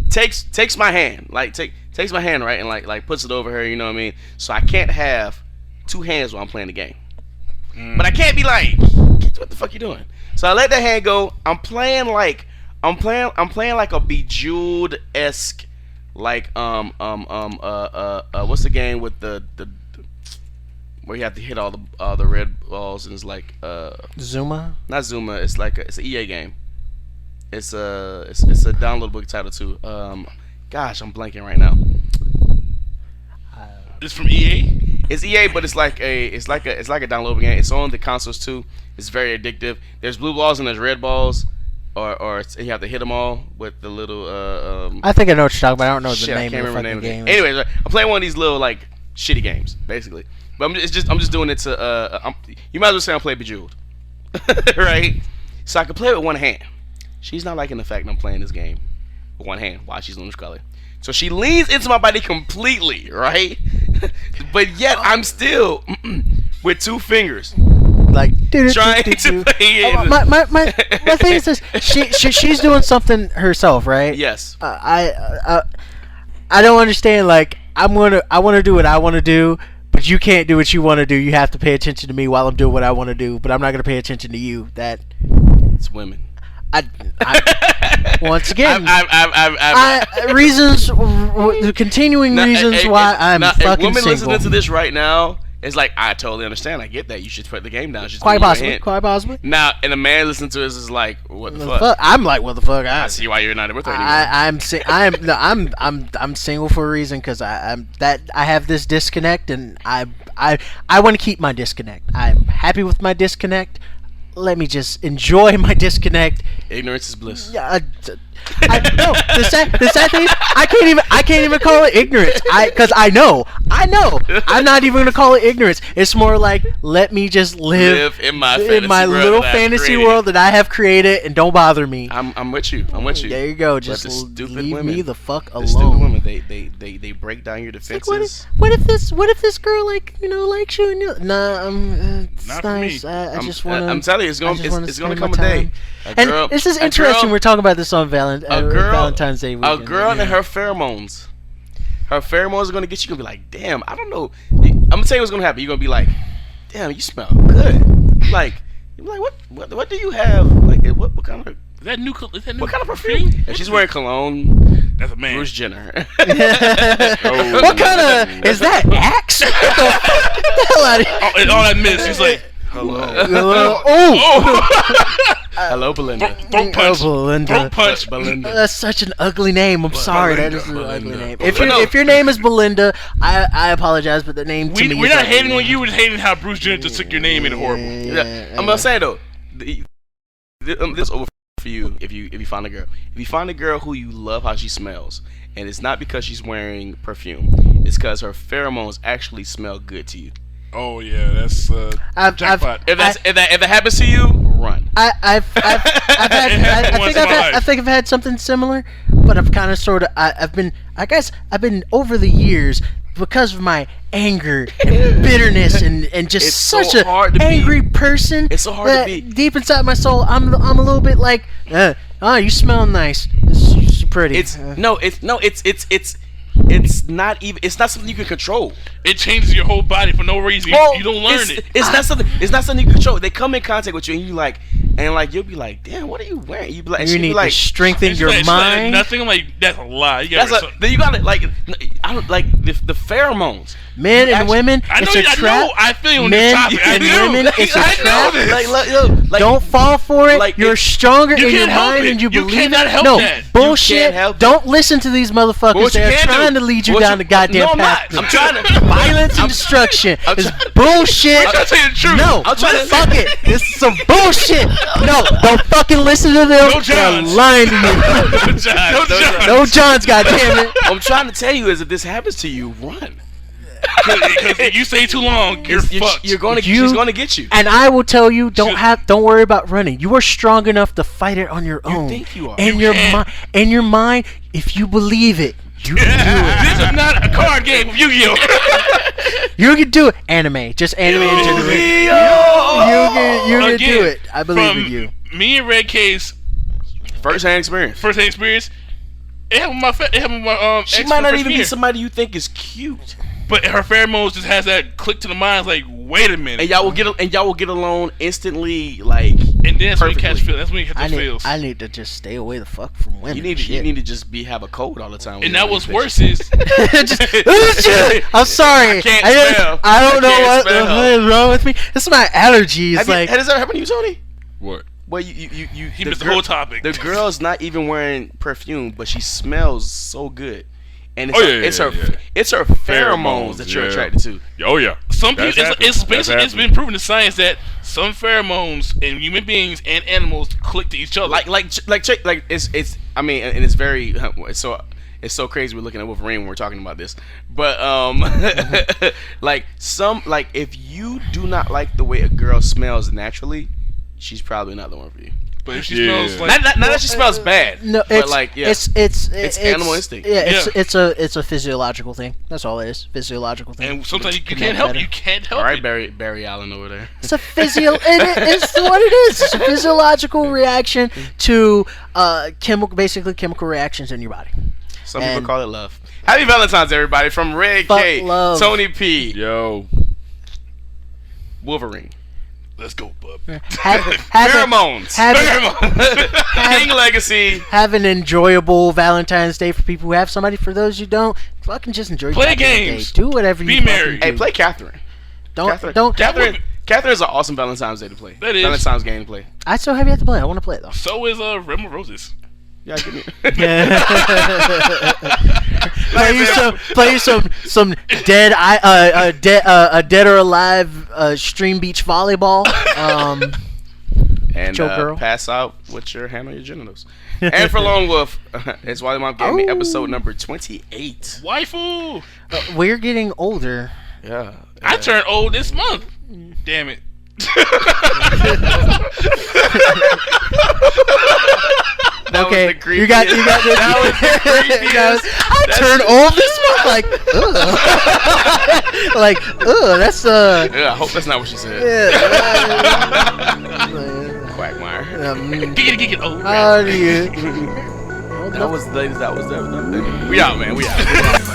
Takes my hand, takes my hand, right, and like puts it over her, you know what I mean? So I can't have two hands while I'm playing the game. But I can't be like, what the fuck you doing? So I let that hand go. I'm playing like a Bejeweled-esque, what's the game with the where you have to hit all the red balls, and it's like Zuma? Not Zuma. It's an EA game. It's a downloadable title too. Gosh, I'm blanking right now. It's from EA. It's EA, but it's like a downloadable game. It's on the consoles too. It's very addictive. There's blue balls and there's red balls, or you have to hit them all with the little. I think I know what you're talking about. I don't know the name of the fucking game. Anyways, I'm playing one of these little shitty games, basically. But I'm just doing it to. You might as well say I'm playing Bejeweled, right? So I can play with one hand. She's not liking the fact that I'm playing this game with one hand while she's on the color. So she leans into my body completely, right? But yet I'm still with 2 fingers. Like trying to play it. My thing is this: she's doing something herself, right? Yes. I don't understand. Like I want to do what I want to do, but you can't do what you want to do. You have to pay attention to me while I'm doing what I want to do, but I'm not going to pay attention to you. It's women. Once again, continuing now, reasons why I'm fucking single. Women listening to this right now, it's like, I totally understand. I get that. You should put the game down. Quite possibly. Now, and a man listening to this is like, what the fuck? I'm like, what the fuck? I see why you're not with her anymore. I'm single for a reason because I have this disconnect and I want to keep my disconnect. I'm happy with my disconnect. Let me just enjoy my disconnect. Ignorance is bliss. Yeah, no. The sad thing is, I can't even call it ignorance. Because I know. I'm not even gonna call it ignorance. It's more like, let me just live in my little fantasy world that I have created, and don't bother me. I'm with you. There you go. Just leave me the fuck alone. The stupid women, they break down your defenses. Like, what if this girl likes you and you? Nah, it's not nice. I just want to. I'm telling you, it's gonna come a day. And this is interesting. We're talking about this on Valentine's Day weekend. A girl and her pheromones. Her pheromones are gonna get you. You're gonna be like, damn, I don't know. I'm gonna tell you what's gonna happen. You're gonna be like, damn, you smell good. Like, you're like, what do you have? Like, what kind of? Is that new? What kind of perfume? If she's wearing cologne, that's a man. Bruce Jenner. What kind of? Is that Axe? Get the hell out of here! Oh, and all that miss, she's like, hello. Hello, Belinda. Throat punch. Belinda. Throat punch. Belinda. That's such an ugly name. I'm sorry. That is an ugly name. Belinda. If your name is Belinda, I apologize, but the name to me we're not hating on you. We're hating how Bruce Jenner just took your name and horrible. Yeah. I'm gonna say though, this is over for you if you find a girl. If you find a girl who you love how she smells, and it's not because she's wearing perfume, it's because her pheromones actually smell good to you. Oh yeah, that's jackpot. If that happens to you, run. I think I've had something similar, but I've kind of sort of I've been over the years, because of my anger and bitterness and just such an angry person. It's so hard to be. Deep inside my soul, I'm a little bit like, you smell nice. It's pretty. It's not even. It's not something you can control. It changes your whole body for no reason. You don't learn it. It's not something. It's not something you can control. They come in contact with you, and you'll be like, damn, what are you wearing? You be like, you need to strengthen your mind. Nothing. I'm like, that's a lie. Then you gotta I don't like the pheromones. Men and women, it's a trap. I feel you on Men this topic. and women, it's a trap. Like, don't fall for it. You're stronger in your mind than you believe. You cannot help that. Bullshit. Don't listen to these motherfuckers. They're trying to lead you down the goddamn path. I'm trying to. Violence and destruction is bullshit. I'm trying to tell you the truth. No, fuck it. This is some bullshit. No, don't fucking listen to them. No Johns. They're lying to you. No Johns, goddamn it. I'm trying to tell you is if this happens to you, run. Because if you stay too long, you're fucked. She's gonna get you. And I will tell you, don't worry about running. You are strong enough to fight it on your own. You think you are? In your mind, if you believe it, you can do it. This is not a card game of Yu-Gi-Oh. You can do it. Anime, just anime. You can do it. I believe in you. Me and Red Case, first-hand experience. It happened with my She might not even be somebody you think is cute. But her pheromones just has that click to the mind. It's like, wait a minute. And y'all will get along instantly, like. And then that's when you catch feels. That's when you catch those feels. I need to just stay away the fuck from women. You need to just have a cold all the time. And that what's worse is. I'm sorry. I can't smell. I don't know what is wrong with me. This is my allergies. Has that ever happened to you, Tony? What? Well, he missed the whole topic. The girl's not even wearing perfume, but she smells so good. And it's her pheromones that you're attracted to. Oh yeah. Some people, it's been proven in science that some pheromones in human beings and animals click to each other. Like it's. I mean, and it's very. It's so crazy. We're looking at Wolverine when we're talking about this, but if you do not like the way a girl smells naturally, she's probably not the one for you. But if she smells like not that she smells bad. No, but it's like it's animal instinct. Yeah, it's a physiological thing. That's all it is. Physiological thing. and sometimes you can't help it. You can't help All right, it. Barry Allen over there. It's a it's what it is. It's a physiological reaction to chemical reactions in your body. Some people call it love. Happy Valentine's, everybody, from Red K, love. Tony P, Yo, Wolverine. Let's go, bub. Pheromones. King Legacy. Have an enjoyable Valentine's Day for people who have somebody. For those who don't, fucking just enjoy. Play your games. Day. Do whatever you Be married. Hey, play Catherine. Don't. Catherine is an awesome Valentine's Day to play. That is. Valentine's game to play. I still have yet to play. I want to play it though. So is Rim of Roses. Yeah, give me. play some dead or alive stream beach volleyball. And girl. pass out with your hand on your genitals. And for Lone Wolf, it's Wollie Mopped gave me episode number 28. Waifu. We're getting older. Yeah. I turned old this month. Damn it. Okay, you got this. That was the creepiest. I turned old this month. That's Yeah, I hope that's not what she said. Quagmire. Get oh. How do you? That was that. We out, man. We out.